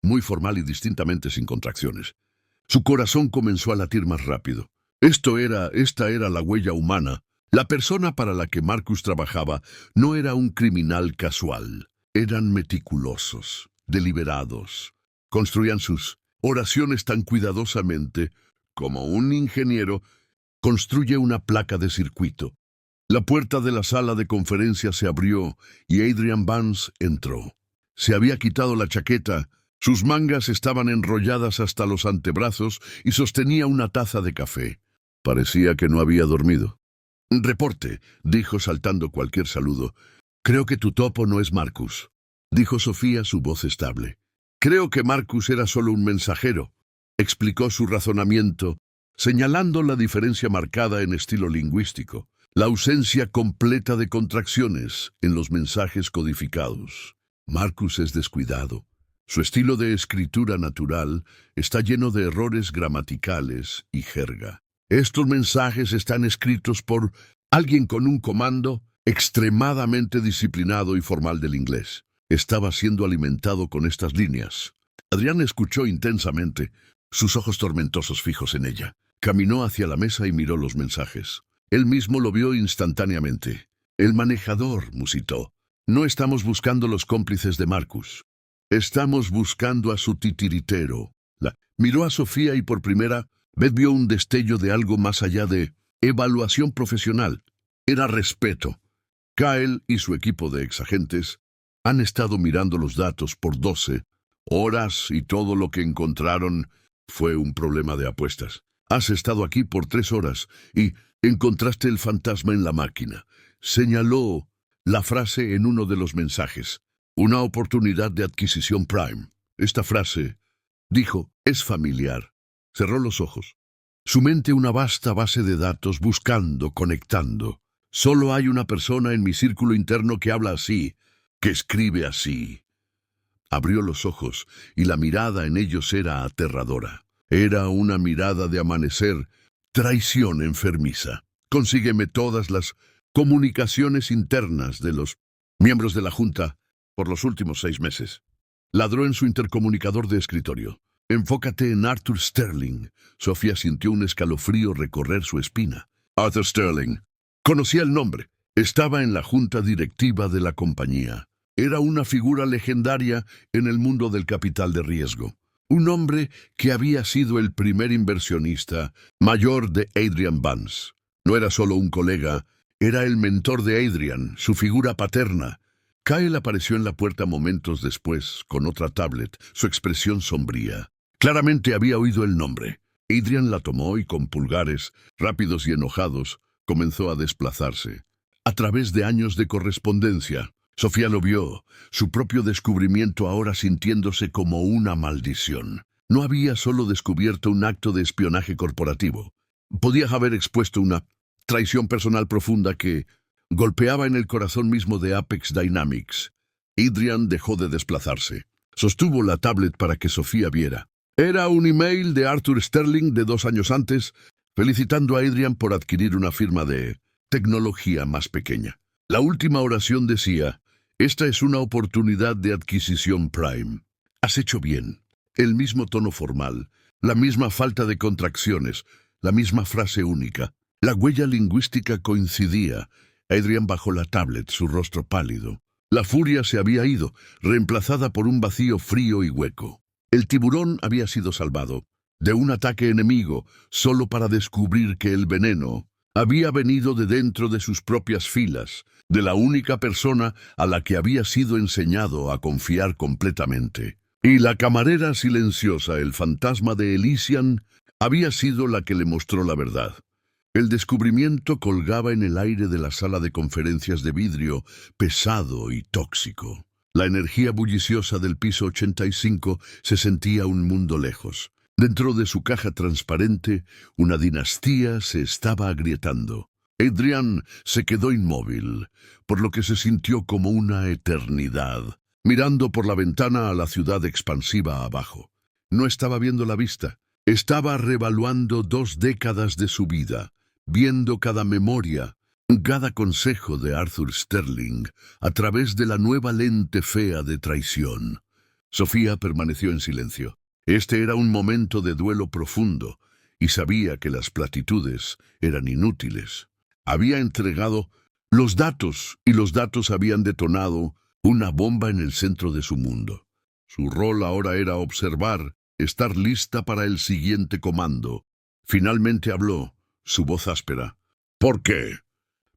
muy formal y distintamente sin contracciones. Su corazón comenzó a latir más rápido. Esta era la huella humana. La persona para la que Marcus trabajaba no era un criminal casual. Eran meticulosos, deliberados. Construían sus oraciones tan cuidadosamente como un ingeniero construye una placa de circuito. La puerta de la sala de conferencias se abrió y Adrian Vance entró. Se había quitado la chaqueta, sus mangas estaban enrolladas hasta los antebrazos y sostenía una taza de café. Parecía que no había dormido. «Reporte», dijo saltando cualquier saludo. «Creo que tu topo no es Marcus», dijo Sofía, su voz estable. «Creo que Marcus era solo un mensajero», explicó su razonamiento, señalando la diferencia marcada en estilo lingüístico, la ausencia completa de contracciones en los mensajes codificados. Marcus es descuidado. Su estilo de escritura natural está lleno de errores gramaticales y jerga. Estos mensajes están escritos por alguien con un comando extremadamente disciplinado y formal del inglés. Estaba siendo alimentado con estas líneas. Adrián escuchó intensamente, sus ojos tormentosos fijos en ella. Caminó hacia la mesa y miró los mensajes. Él mismo lo vio instantáneamente. «El manejador», musitó. «No estamos buscando los cómplices de Marcus. Estamos buscando a su titiritero». Miró a Sofía y por primera vez vio un destello de algo más allá de evaluación profesional. Era respeto. Kyle y su equipo de exagentes han estado mirando los datos por 12 horas y todo lo que encontraron fue un problema de apuestas. Has estado aquí por 3 horas y encontraste el fantasma en la máquina. Señaló la frase en uno de los mensajes. Una oportunidad de adquisición prime. Esta frase, dijo, es familiar. Cerró los ojos. Su mente una vasta base de datos buscando, conectando. Solo hay una persona en mi círculo interno que habla así, que escribe así. Abrió los ojos y la mirada en ellos era aterradora. Era una mirada de amanecer, traición enfermiza. Consígueme todas las comunicaciones internas de los miembros de la Junta por los últimos 6 meses. Ladró en su intercomunicador de escritorio. Enfócate en Arthur Sterling. Sofía sintió un escalofrío recorrer su espina. Arthur Sterling. Conocía el nombre. Estaba en la junta directiva de la compañía. Era una figura legendaria en el mundo del capital de riesgo. Un hombre que había sido el primer inversionista mayor de Adrian Vance. No era solo un colega, era el mentor de Adrian, su figura paterna. Kyle apareció en la puerta momentos después, con otra tablet, su expresión sombría. Claramente había oído el nombre. Adrian la tomó y con pulgares, rápidos y enojados, comenzó a desplazarse. A través de años de correspondencia, Sofía lo vio, su propio descubrimiento ahora sintiéndose como una maldición. No había solo descubierto un acto de espionaje corporativo. Podía haber expuesto una traición personal profunda que golpeaba en el corazón mismo de Apex Dynamics. Adrian dejó de desplazarse. Sostuvo la tablet para que Sofía viera. Era un email de Arthur Sterling de 2 años antes, felicitando a Adrian por adquirir una firma de tecnología más pequeña. La última oración decía: «Esta es una oportunidad de adquisición Prime. Has hecho bien». El mismo tono formal, la misma falta de contracciones, la misma frase única. La huella lingüística coincidía. Adrian bajó la tablet, su rostro pálido. La furia se había ido, reemplazada por un vacío frío y hueco. El tiburón había sido salvado de un ataque enemigo, solo para descubrir que el veneno había venido de dentro de sus propias filas, de la única persona a la que había sido enseñado a confiar completamente. Y la camarera silenciosa, el fantasma de Elysian, había sido la que le mostró la verdad. El descubrimiento colgaba en el aire de la sala de conferencias de vidrio, pesado y tóxico. La energía bulliciosa del piso 85 se sentía un mundo lejos. Dentro de su caja transparente, una dinastía se estaba agrietando. Adrian se quedó inmóvil, por lo que se sintió como una eternidad, mirando por la ventana a la ciudad expansiva abajo. No estaba viendo la vista, estaba revaluando 2 décadas de su vida, viendo cada memoria, cada consejo de Arthur Sterling a través de la nueva lente fea de traición. Sofía permaneció en silencio. Este era un momento de duelo profundo, y sabía que las platitudes eran inútiles. Había entregado los datos, y los datos habían detonado una bomba en el centro de su mundo. Su rol ahora era observar, estar lista para el siguiente comando. Finalmente habló, su voz áspera. ¿Por qué?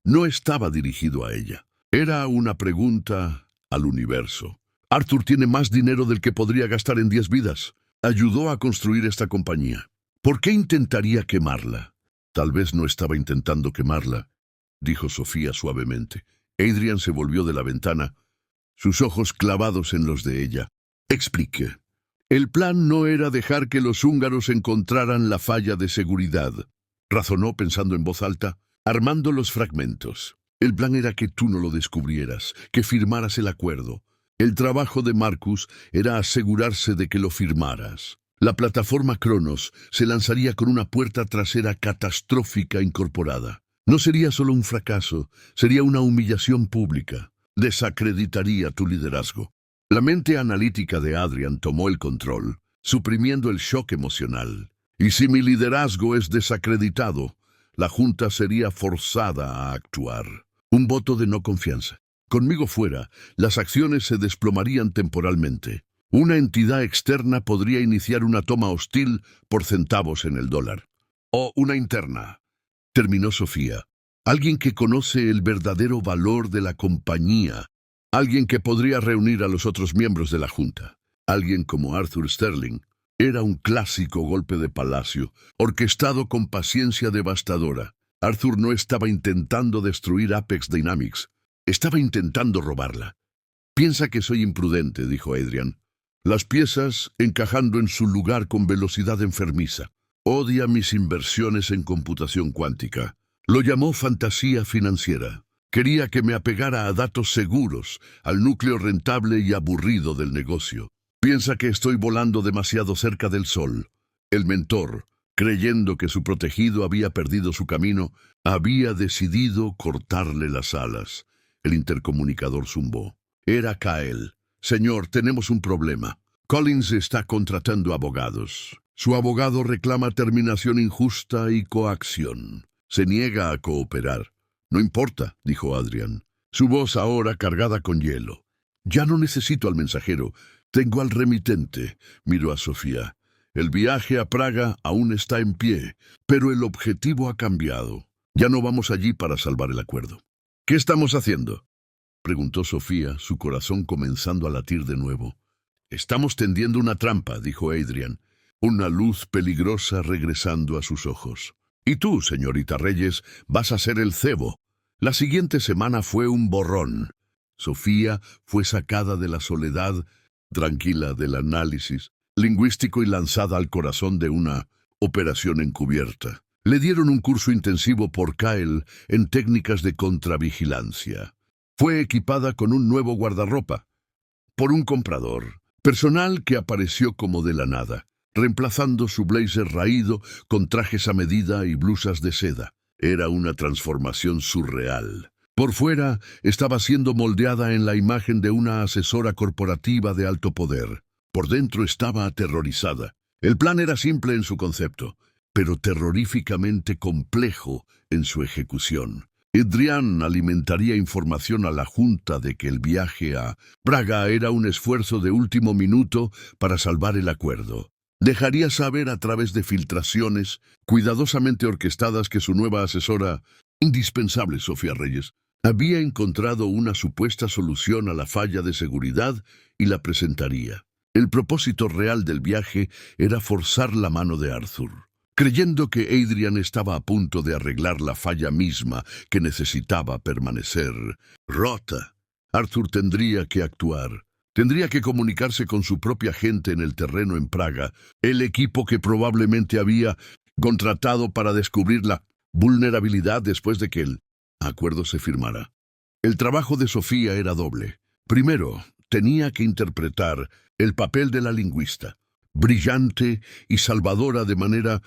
No estaba dirigido a ella. Era una pregunta al universo. Arthur tiene más dinero del que podría gastar en 10 vidas. Ayudó a construir esta compañía. ¿Por qué intentaría quemarla? Tal vez no estaba intentando quemarla, dijo Sofía suavemente. Adrian se volvió de la ventana, sus ojos clavados en los de ella. Explique. El plan no era dejar que los húngaros encontraran la falla de seguridad, razonó pensando en voz alta, armando los fragmentos. El plan era que tú no lo descubrieras, que firmaras el acuerdo. El trabajo de Marcus era asegurarse de que lo firmaras. La plataforma Cronos se lanzaría con una puerta trasera catastrófica incorporada. No sería solo un fracaso, sería una humillación pública. Desacreditaría tu liderazgo. La mente analítica de Adrian tomó el control, suprimiendo el shock emocional. Y si mi liderazgo es desacreditado, la Junta sería forzada a actuar. Un voto de no confianza. Conmigo fuera, las acciones se desplomarían temporalmente. Una entidad externa podría iniciar una toma hostil por centavos en el dólar. O una interna, terminó Sofía. Alguien que conoce el verdadero valor de la compañía. Alguien que podría reunir a los otros miembros de la Junta. Alguien como Arthur Sterling. Era un clásico golpe de palacio, orquestado con paciencia devastadora. Arthur no estaba intentando destruir Apex Dynamics. Estaba intentando robarla. Piensa que soy imprudente, dijo Adrian. Las piezas encajando en su lugar con velocidad enfermiza. Odia mis inversiones en computación cuántica. Lo llamó fantasía financiera. Quería que me apegara a datos seguros, al núcleo rentable y aburrido del negocio. Piensa que estoy volando demasiado cerca del sol. El mentor, creyendo que su protegido había perdido su camino, había decidido cortarle las alas. El intercomunicador zumbó. Era Kyle. Señor, tenemos un problema. Collins está contratando abogados. Su abogado reclama terminación injusta y coacción. Se niega a cooperar. No importa, dijo Adrian, su voz ahora cargada con hielo. Ya no necesito al mensajero. Tengo al remitente. Miró a Sofía. El viaje a Praga aún está en pie, pero el objetivo ha cambiado. Ya no vamos allí para salvar el acuerdo. ¿Qué estamos haciendo?, preguntó Sofía, su corazón comenzando a latir de nuevo. Estamos tendiendo una trampa, dijo Adrian, una luz peligrosa regresando a sus ojos. Y tú, señorita Reyes, vas a ser el cebo. La siguiente semana fue un borrón. Sofía fue sacada de la soledad, tranquila del análisis lingüístico y lanzada al corazón de una operación encubierta. Le dieron un curso intensivo por Kyle en técnicas de contravigilancia. Fue equipada con un nuevo guardarropa por un comprador, personal que apareció como de la nada, reemplazando su blazer raído con trajes a medida y blusas de seda. Era una transformación surreal. Por fuera estaba siendo moldeada en la imagen de una asesora corporativa de alto poder. Por dentro estaba aterrorizada. El plan era simple en su concepto, pero terroríficamente complejo en su ejecución. Adrian alimentaría información a la Junta de que el viaje a Praga era un esfuerzo de último minuto para salvar el acuerdo. Dejaría saber a través de filtraciones cuidadosamente orquestadas que su nueva asesora, indispensable Sofía Reyes, había encontrado una supuesta solución a la falla de seguridad y la presentaría. El propósito real del viaje era forzar la mano de Arthur. Creyendo que Adrian estaba a punto de arreglar la falla misma que necesitaba permanecer rota, Arthur tendría que actuar. Tendría que comunicarse con su propia gente en el terreno en Praga, el equipo que probablemente había contratado para descubrir la vulnerabilidad después de que el acuerdo se firmara. El trabajo de Sofía era doble. Primero, tenía que interpretar el papel de la lingüista, brillante y salvadora de manera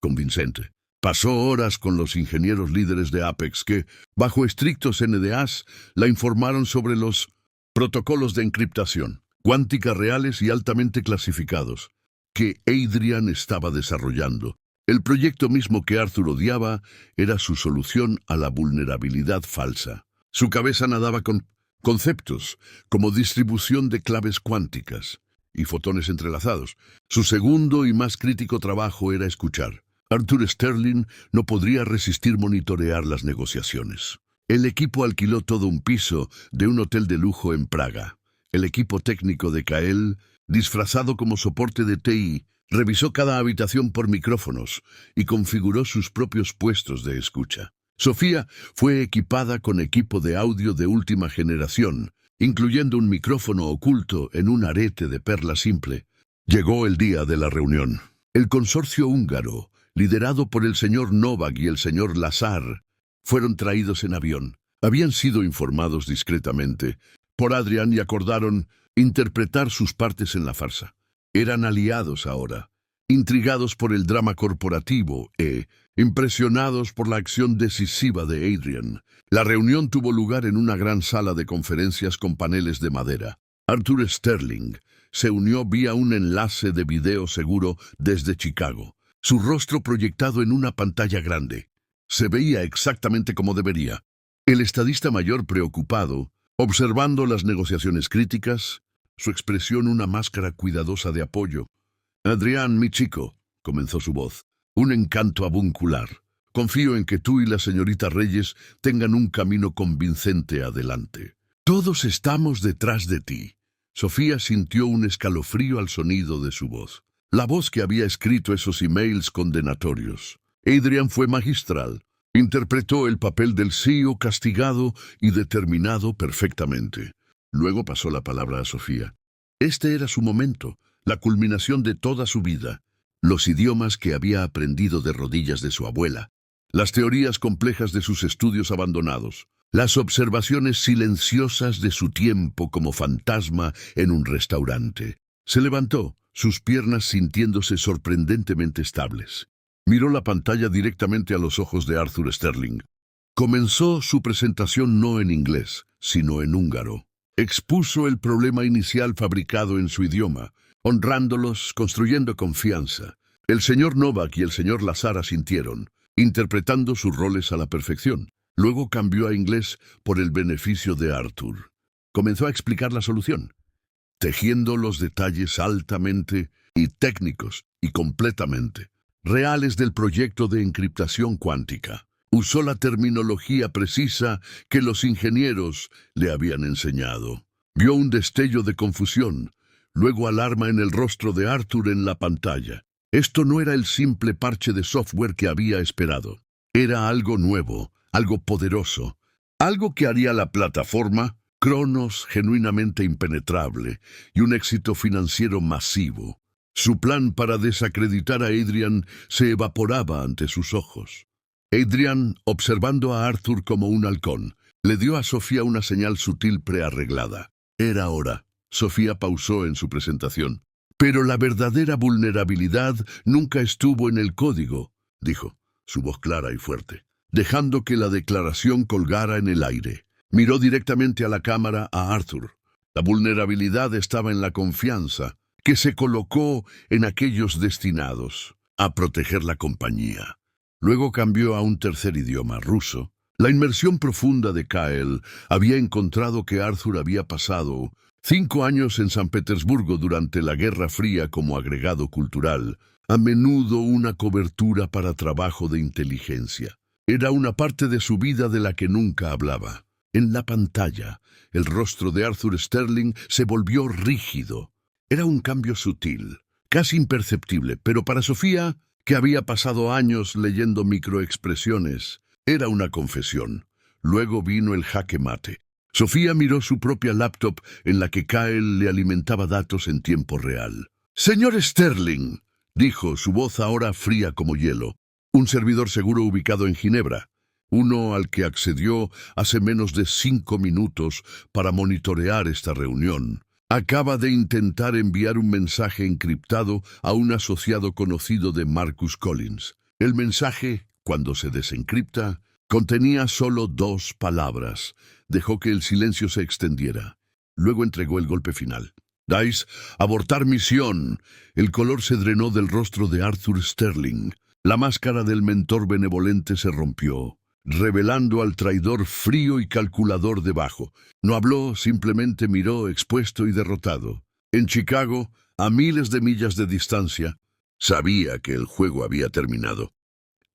convincente. Pasó horas con los ingenieros líderes de Apex que, bajo estrictos NDAs, la informaron sobre los protocolos de encriptación, cuántica reales y altamente clasificados, que Adrian estaba desarrollando. El proyecto mismo que Arthur odiaba era su solución a la vulnerabilidad falsa. Su cabeza nadaba con conceptos como distribución de claves cuánticas y fotones entrelazados. Su segundo y más crítico trabajo era escuchar. Arthur Sterling no podría resistir monitorear las negociaciones. El equipo alquiló todo un piso de un hotel de lujo en Praga. El equipo técnico de Kyle, disfrazado como soporte de TI, revisó cada habitación por micrófonos y configuró sus propios puestos de escucha. Sofía fue equipada con equipo de audio de última generación, incluyendo un micrófono oculto en un arete de perla simple. Llegó el día de la reunión. El consorcio húngaro, liderado por el señor Novak y el señor Lazar, fueron traídos en avión. Habían sido informados discretamente por Adrian y acordaron interpretar sus partes en la farsa. Eran aliados ahora, intrigados por el drama corporativo e impresionados por la acción decisiva de Adrian. La reunión tuvo lugar en una gran sala de conferencias con paneles de madera. Arthur Sterling se unió vía un enlace de video seguro desde Chicago, su rostro proyectado en una pantalla grande. Se veía exactamente como debería. El estadista mayor preocupado, observando las negociaciones críticas, su expresión una máscara cuidadosa de apoyo. «Adrián, mi chico», comenzó su voz, «un encanto avuncular. Confío en que tú y la señorita Reyes tengan un camino convincente adelante. Todos estamos detrás de ti». Sofía sintió un escalofrío al sonido de su voz. La voz que había escrito esos emails condenatorios. Adrian fue magistral. Interpretó el papel del CEO castigado y determinado perfectamente. Luego pasó la palabra a Sofía. Este era su momento, la culminación de toda su vida. Los idiomas que había aprendido de rodillas de su abuela, las teorías complejas de sus estudios abandonados, las observaciones silenciosas de su tiempo como fantasma en un restaurante. Se levantó, sus piernas sintiéndose sorprendentemente estables. Miró la pantalla directamente a los ojos de Arthur Sterling. Comenzó su presentación no en inglés, sino en húngaro. Expuso el problema inicial fabricado en su idioma, honrándolos, construyendo confianza. El señor Novak y el señor Lazar asintieron. interpretando sus roles a la perfección. Luego cambió a inglés por el beneficio de Arthur. Comenzó a explicar la solución, tejiendo los detalles altamente y técnicos y completamente reales del proyecto de encriptación cuántica. Usó la terminología precisa que los ingenieros le habían enseñado. Vio un destello de confusión, luego alarma en el rostro de Arthur en la pantalla. Esto no era el simple parche de software que había esperado. Era algo nuevo, algo poderoso, algo que haría la plataforma Cronos genuinamente impenetrable y un éxito financiero masivo. Su plan para desacreditar a Adrian se evaporaba ante sus ojos. Adrian, observando a Arthur como un halcón, le dio a Sofía una señal sutil prearreglada. Era hora. Sofía pausó en su presentación. Pero la verdadera vulnerabilidad nunca estuvo en el código, dijo, su voz clara y fuerte, dejando que la declaración colgara en el aire. Miró directamente a la cámara a Arthur. La vulnerabilidad estaba en la confianza que se colocó en aquellos destinados a proteger la compañía. Luego cambió a un tercer idioma, ruso. La inmersión profunda de Kyle había encontrado que Arthur había pasado 5 años en San Petersburgo durante la Guerra Fría como agregado cultural, a menudo una cobertura para trabajo de inteligencia. Era una parte de su vida de la que nunca hablaba. En la pantalla, el rostro de Arthur Sterling se volvió rígido. Era un cambio sutil, casi imperceptible, pero para Sofía, que había pasado años leyendo microexpresiones, era una confesión. Luego vino el jaque mate. Sofía miró su propia laptop en la que Kyle le alimentaba datos en tiempo real. «Señor Sterling», dijo, su voz ahora fría como hielo, un servidor seguro ubicado en Ginebra, uno al que accedió hace menos de 5 minutos para monitorear esta reunión. Acaba de intentar enviar un mensaje encriptado a un asociado conocido de Marcus Collins. El mensaje, cuando se desencripta, contenía solo 2 palabras. Dejó que el silencio se extendiera. Luego entregó el golpe final. «Dice, abortar misión». El color se drenó del rostro de Arthur Sterling. La máscara del mentor benevolente se rompió, revelando al traidor frío y calculador debajo. No habló, simplemente miró expuesto y derrotado. En Chicago, a miles de millas de distancia, sabía que el juego había terminado.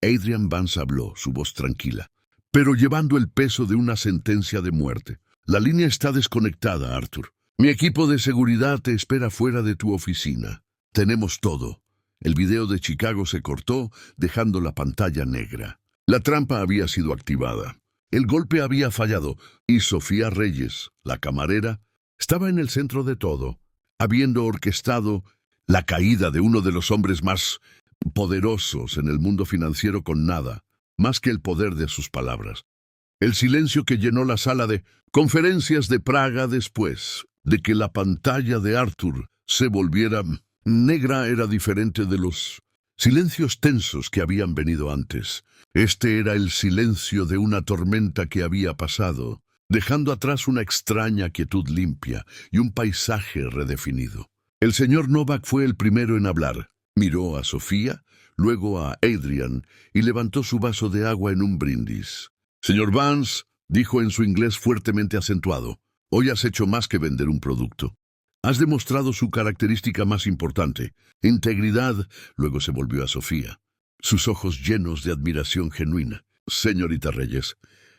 Adrian Vance habló, su voz tranquila, pero llevando el peso de una sentencia de muerte. «La línea está desconectada, Arthur. Mi equipo de seguridad te espera fuera de tu oficina. Tenemos todo». El video de Chicago se cortó, dejando la pantalla negra. La trampa había sido activada. El golpe había fallado, y Sofía Reyes, la camarera, estaba en el centro de todo, habiendo orquestado la caída de uno de los hombres más poderosos en el mundo financiero con nada, más que el poder de sus palabras. El silencio que llenó la sala de conferencias de Praga después de que la pantalla de Arthur se volviera negra era diferente de los silencios tensos que habían venido antes. Este era el silencio de una tormenta que había pasado, dejando atrás una extraña quietud limpia y un paisaje redefinido. El señor Novak fue el primero en hablar. Miró a Sofía, luego a Adrian, y levantó su vaso de agua en un brindis. «Señor Vance», dijo en su inglés fuertemente acentuado, «hoy has hecho más que vender un producto. Has demostrado su característica más importante, integridad». Luego se volvió a Sofía, sus ojos llenos de admiración genuina. «Señorita Reyes,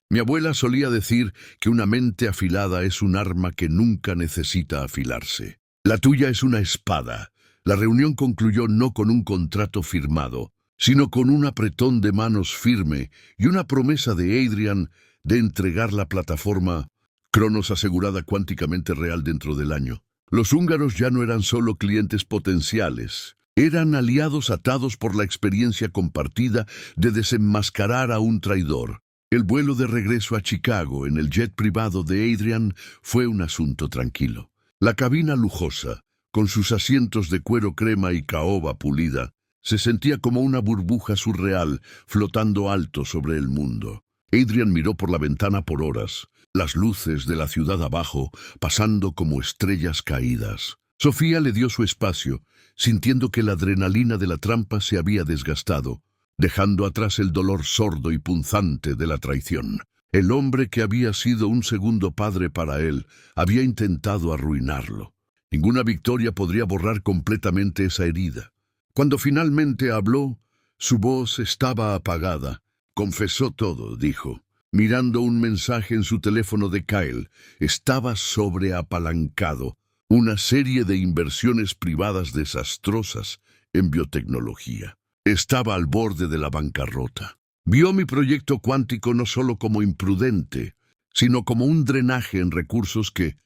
mi abuela solía decir que una mente afilada es un arma que nunca necesita afilarse. La tuya es una espada». La reunión concluyó no con un contrato firmado, sino con un apretón de manos firme y una promesa de Adrian de entregar la plataforma Cronos asegurada cuánticamente real dentro del año. Los húngaros ya no eran solo clientes potenciales, eran aliados atados por la experiencia compartida de desenmascarar a un traidor. El vuelo de regreso a Chicago en el jet privado de Adrian fue un asunto tranquilo. La cabina lujosa, con sus asientos de cuero crema y caoba pulida, se sentía como una burbuja surreal flotando alto sobre el mundo. Adrian miró por la ventana por horas, las luces de la ciudad abajo pasando como estrellas caídas. Sofía le dio su espacio, sintiendo que la adrenalina de la trampa se había desgastado. dejando atrás el dolor sordo y punzante de la traición. El hombre que había sido un segundo padre para él había intentado arruinarlo. Ninguna victoria podría borrar completamente esa herida. Cuando finalmente habló, su voz estaba apagada. Confesó todo, dijo, mirando un mensaje en su teléfono de Kyle. Estaba sobreapalancado. Una serie de inversiones privadas desastrosas en biotecnología. Estaba al borde de la bancarrota. Vio mi proyecto cuántico no solo como imprudente, sino como un drenaje en recursos que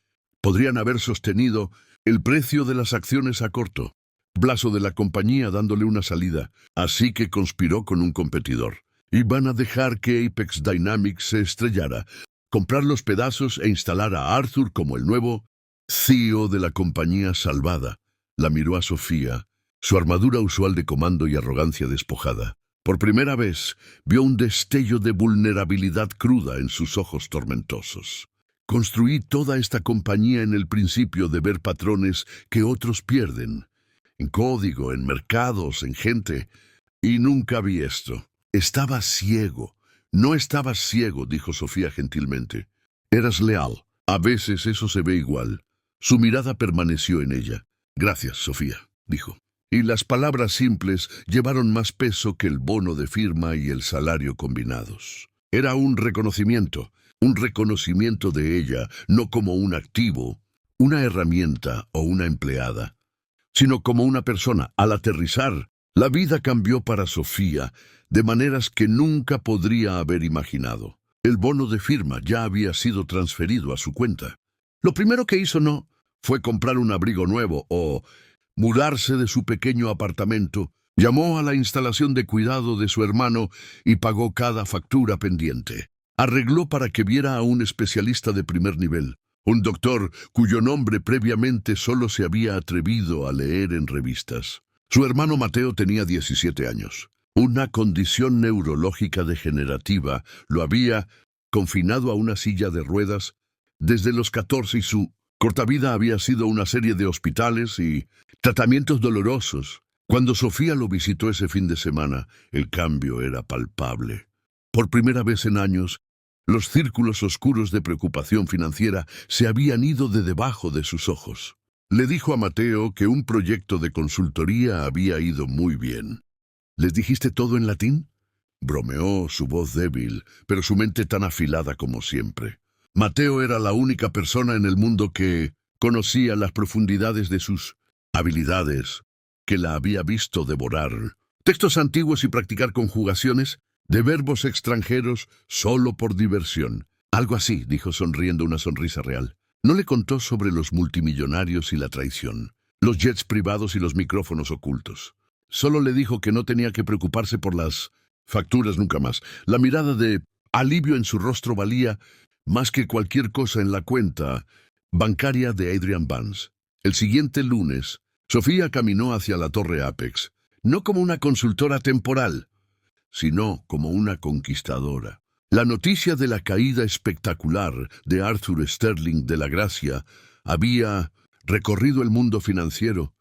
podrían haber sostenido el precio de las acciones a corto plazo de la compañía, dándole una salida. Así que conspiró con un competidor. Iban a dejar que Apex Dynamics se estrellara, comprar los pedazos e instalar a Arthur como el nuevo CEO de la compañía salvada. La miró a Sofía, su armadura usual de comando y arrogancia despojada. Por primera vez, vio un destello de vulnerabilidad cruda en sus ojos tormentosos. Construí toda esta compañía en el principio de ver patrones que otros pierden. En código, en mercados, en gente. Y nunca vi esto. Estaba ciego. No estabas ciego, dijo Sofía gentilmente. Eras leal. A veces eso se ve igual. Su mirada permaneció en ella. Gracias, Sofía, dijo. Y las palabras simples llevaron más peso que el bono de firma y el salario combinados. Era un reconocimiento de ella, no como un activo, una herramienta o una empleada, sino como una persona. Al aterrizar, la vida cambió para Sofía de maneras que nunca podría haber imaginado. El bono de firma ya había sido transferido a su cuenta. Lo primero que hizo no fue comprar un abrigo nuevo o mudarse de su pequeño apartamento. Llamó a la instalación de cuidado de su hermano y pagó cada factura pendiente. Arregló para que viera a un especialista de primer nivel, un doctor cuyo nombre previamente solo se había atrevido a leer en revistas. Su hermano Mateo tenía 17 años. Una condición neurológica degenerativa lo había confinado a una silla de ruedas desde los 14 y su corta vida había sido una serie de hospitales y tratamientos dolorosos. Cuando Sofía lo visitó ese fin de semana, el cambio era palpable. Por primera vez en años, los círculos oscuros de preocupación financiera se habían ido de debajo de sus ojos. Le dijo a Mateo que un proyecto de consultoría había ido muy bien. ¿Les dijiste todo en latín? Bromeó, su voz débil, pero su mente tan afilada como siempre. Mateo era la única persona en el mundo que conocía las profundidades de sus habilidades, que la había visto devorar textos antiguos y practicar conjugaciones de verbos extranjeros solo por diversión. Algo así, dijo sonriendo una sonrisa real. No le contó sobre los multimillonarios y la traición, los jets privados y los micrófonos ocultos. Solo le dijo que no tenía que preocuparse por las facturas nunca más. La mirada de alivio en su rostro valía más que cualquier cosa en la cuenta bancaria de Adrian Vance. El siguiente lunes, Sofía caminó hacia la Torre Apex, no como una consultora temporal, sino como una conquistadora. La noticia de la caída espectacular de Arthur Sterling de la Gracia había recorrido el mundo financiero,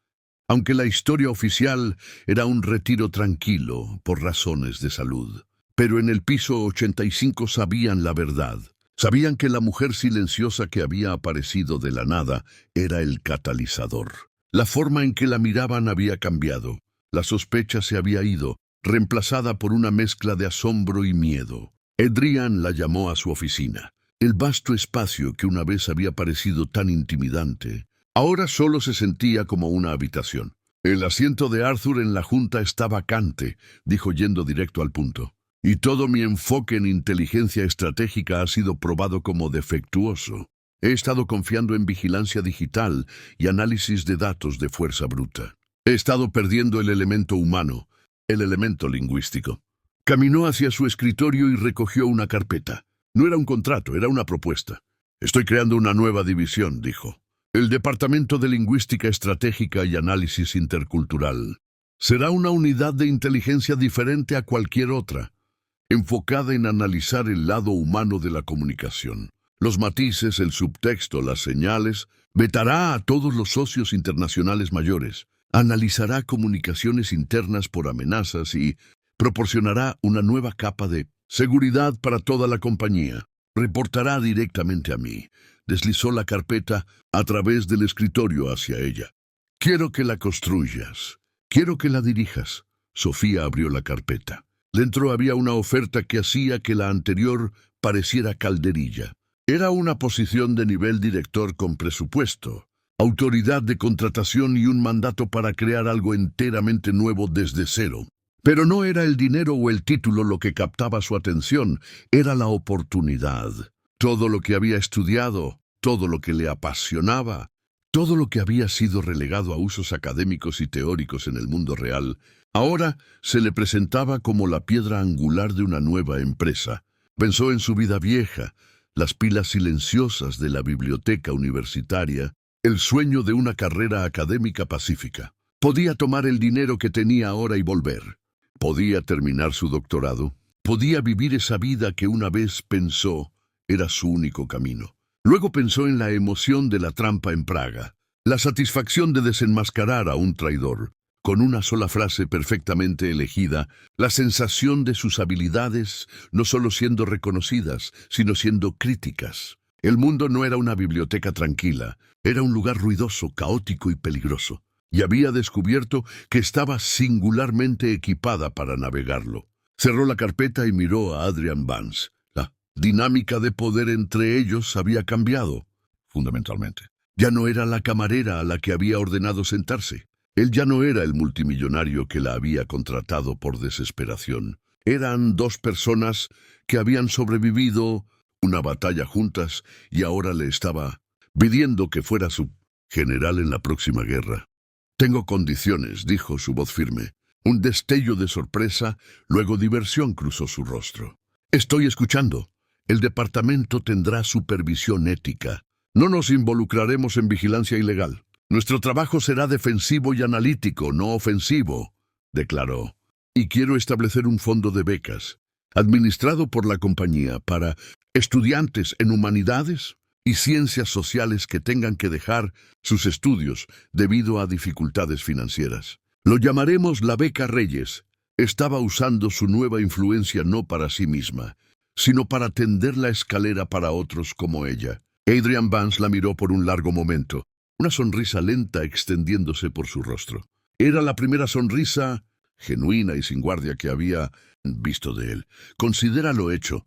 aunque la historia oficial era un retiro tranquilo por razones de salud. Pero en el piso 85 sabían la verdad. Sabían que la mujer silenciosa que había aparecido de la nada era el catalizador. La forma en que la miraban había cambiado. La sospecha se había ido, reemplazada por una mezcla de asombro y miedo. Adrian la llamó a su oficina. El vasto espacio que una vez había parecido tan intimidante, ahora solo se sentía como una habitación. El asiento de Arthur en la junta está vacante, dijo yendo directo al punto. Y todo mi enfoque en inteligencia estratégica ha sido probado como defectuoso. He estado confiando en vigilancia digital y análisis de datos de fuerza bruta. He estado perdiendo el elemento humano, el elemento lingüístico. Caminó hacia su escritorio y recogió una carpeta. No era un contrato, era una propuesta. Estoy creando una nueva división, dijo. El Departamento de Lingüística Estratégica y Análisis Intercultural. Será una unidad de inteligencia diferente a cualquier otra, enfocada en analizar el lado humano de la comunicación. Los matices, el subtexto, las señales. Vetará a todos los socios internacionales mayores. Analizará comunicaciones internas por amenazas y Proporcionará una nueva capa de seguridad para toda la compañía. Reportará directamente a mí. Deslizó la carpeta a través del escritorio hacia ella. Quiero que la construyas. Quiero que la dirijas. Sofía abrió la carpeta. Dentro había una oferta que hacía que la anterior pareciera calderilla. Era una posición de nivel director con presupuesto, autoridad de contratación y un mandato para crear algo enteramente nuevo desde cero. Pero no era el dinero o el título lo que captaba su atención, era la oportunidad. Todo lo que había estudiado, todo lo que le apasionaba, todo lo que había sido relegado a usos académicos y teóricos en el mundo real, ahora se le presentaba como la piedra angular de una nueva empresa. Pensó en su vida vieja, las pilas silenciosas de la biblioteca universitaria, el sueño de una carrera académica pacífica. Podía tomar el dinero que tenía ahora y volver. Podía terminar su doctorado. Podía vivir esa vida que una vez pensó era su único camino. Luego pensó en la emoción de la trampa en Praga, la satisfacción de desenmascarar a un traidor. Con una sola frase perfectamente elegida, la sensación de sus habilidades no solo siendo reconocidas, sino siendo críticas. El mundo no era una biblioteca tranquila, era un lugar ruidoso, caótico y peligroso. Y había descubierto que estaba singularmente equipada para navegarlo. Cerró la carpeta y miró a Adrian Vance. La dinámica de poder entre ellos había cambiado, fundamentalmente. Ya no era la camarera a la que había ordenado sentarse. Él ya no era el multimillonario que la había contratado por desesperación. Eran dos personas que habían sobrevivido una batalla juntas y ahora le estaba pidiendo que fuera su general en la próxima guerra. «Tengo condiciones», dijo su voz firme. Un destello de sorpresa, luego diversión cruzó su rostro. «Estoy escuchando. El departamento tendrá supervisión ética. No nos involucraremos en vigilancia ilegal. Nuestro trabajo será defensivo y analítico, no ofensivo», declaró. «Y quiero establecer un fondo de becas, administrado por la compañía, para estudiantes en humanidades y ciencias sociales que tengan que dejar sus estudios debido a dificultades financieras. Lo llamaremos la Beca Reyes». Estaba usando su nueva influencia no para sí misma, sino para tender la escalera para otros como ella. Adrian Vance la miró por un largo momento, una sonrisa lenta extendiéndose por su rostro. Era la primera sonrisa genuina y sin guardia que había visto de él. «Considéralo hecho,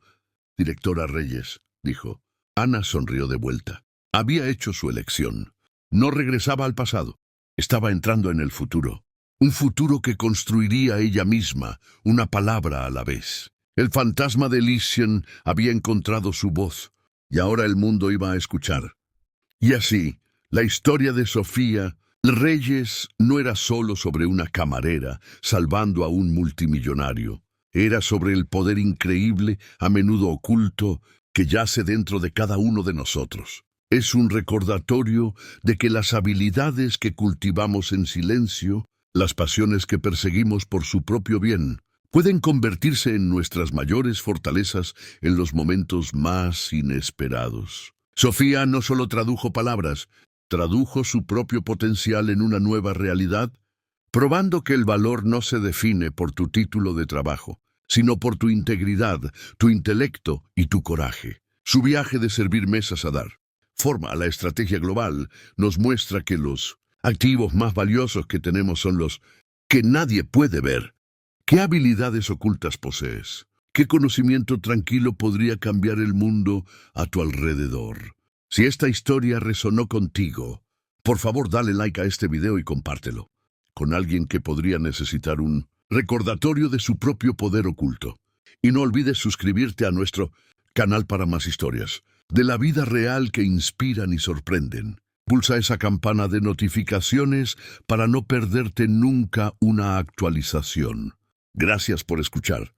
directora Reyes», dijo. Ana sonrió de vuelta. Había hecho su elección. No regresaba al pasado. Estaba entrando en el futuro. Un futuro que construiría ella misma, una palabra a la vez. El fantasma de Elysian había encontrado su voz, y ahora el mundo iba a escuchar. Y así, la historia de Sofía Reyes no era solo sobre una camarera salvando a un multimillonario. Era sobre el poder increíble, a menudo oculto, que yace dentro de cada uno de nosotros. Es un recordatorio de que las habilidades que cultivamos en silencio, las pasiones que perseguimos por su propio bien, pueden convertirse en nuestras mayores fortalezas en los momentos más inesperados. Sofía no solo tradujo palabras, tradujo su propio potencial en una nueva realidad, probando que el valor no se define por tu título de trabajo, sino por tu integridad, tu intelecto y tu coraje. Su viaje de servir mesas a dar forma a la estrategia global nos muestra que los activos más valiosos que tenemos son los que nadie puede ver. ¿Qué habilidades ocultas posees? ¿Qué conocimiento tranquilo podría cambiar el mundo a tu alrededor? Si esta historia resonó contigo, por favor dale like a este video y compártelo con alguien que podría necesitar un recordatorio de su propio poder oculto. Y no olvides suscribirte a nuestro canal para más historias de la vida real que inspiran y sorprenden. Pulsa esa campana de notificaciones para no perderte nunca una actualización. Gracias por escuchar.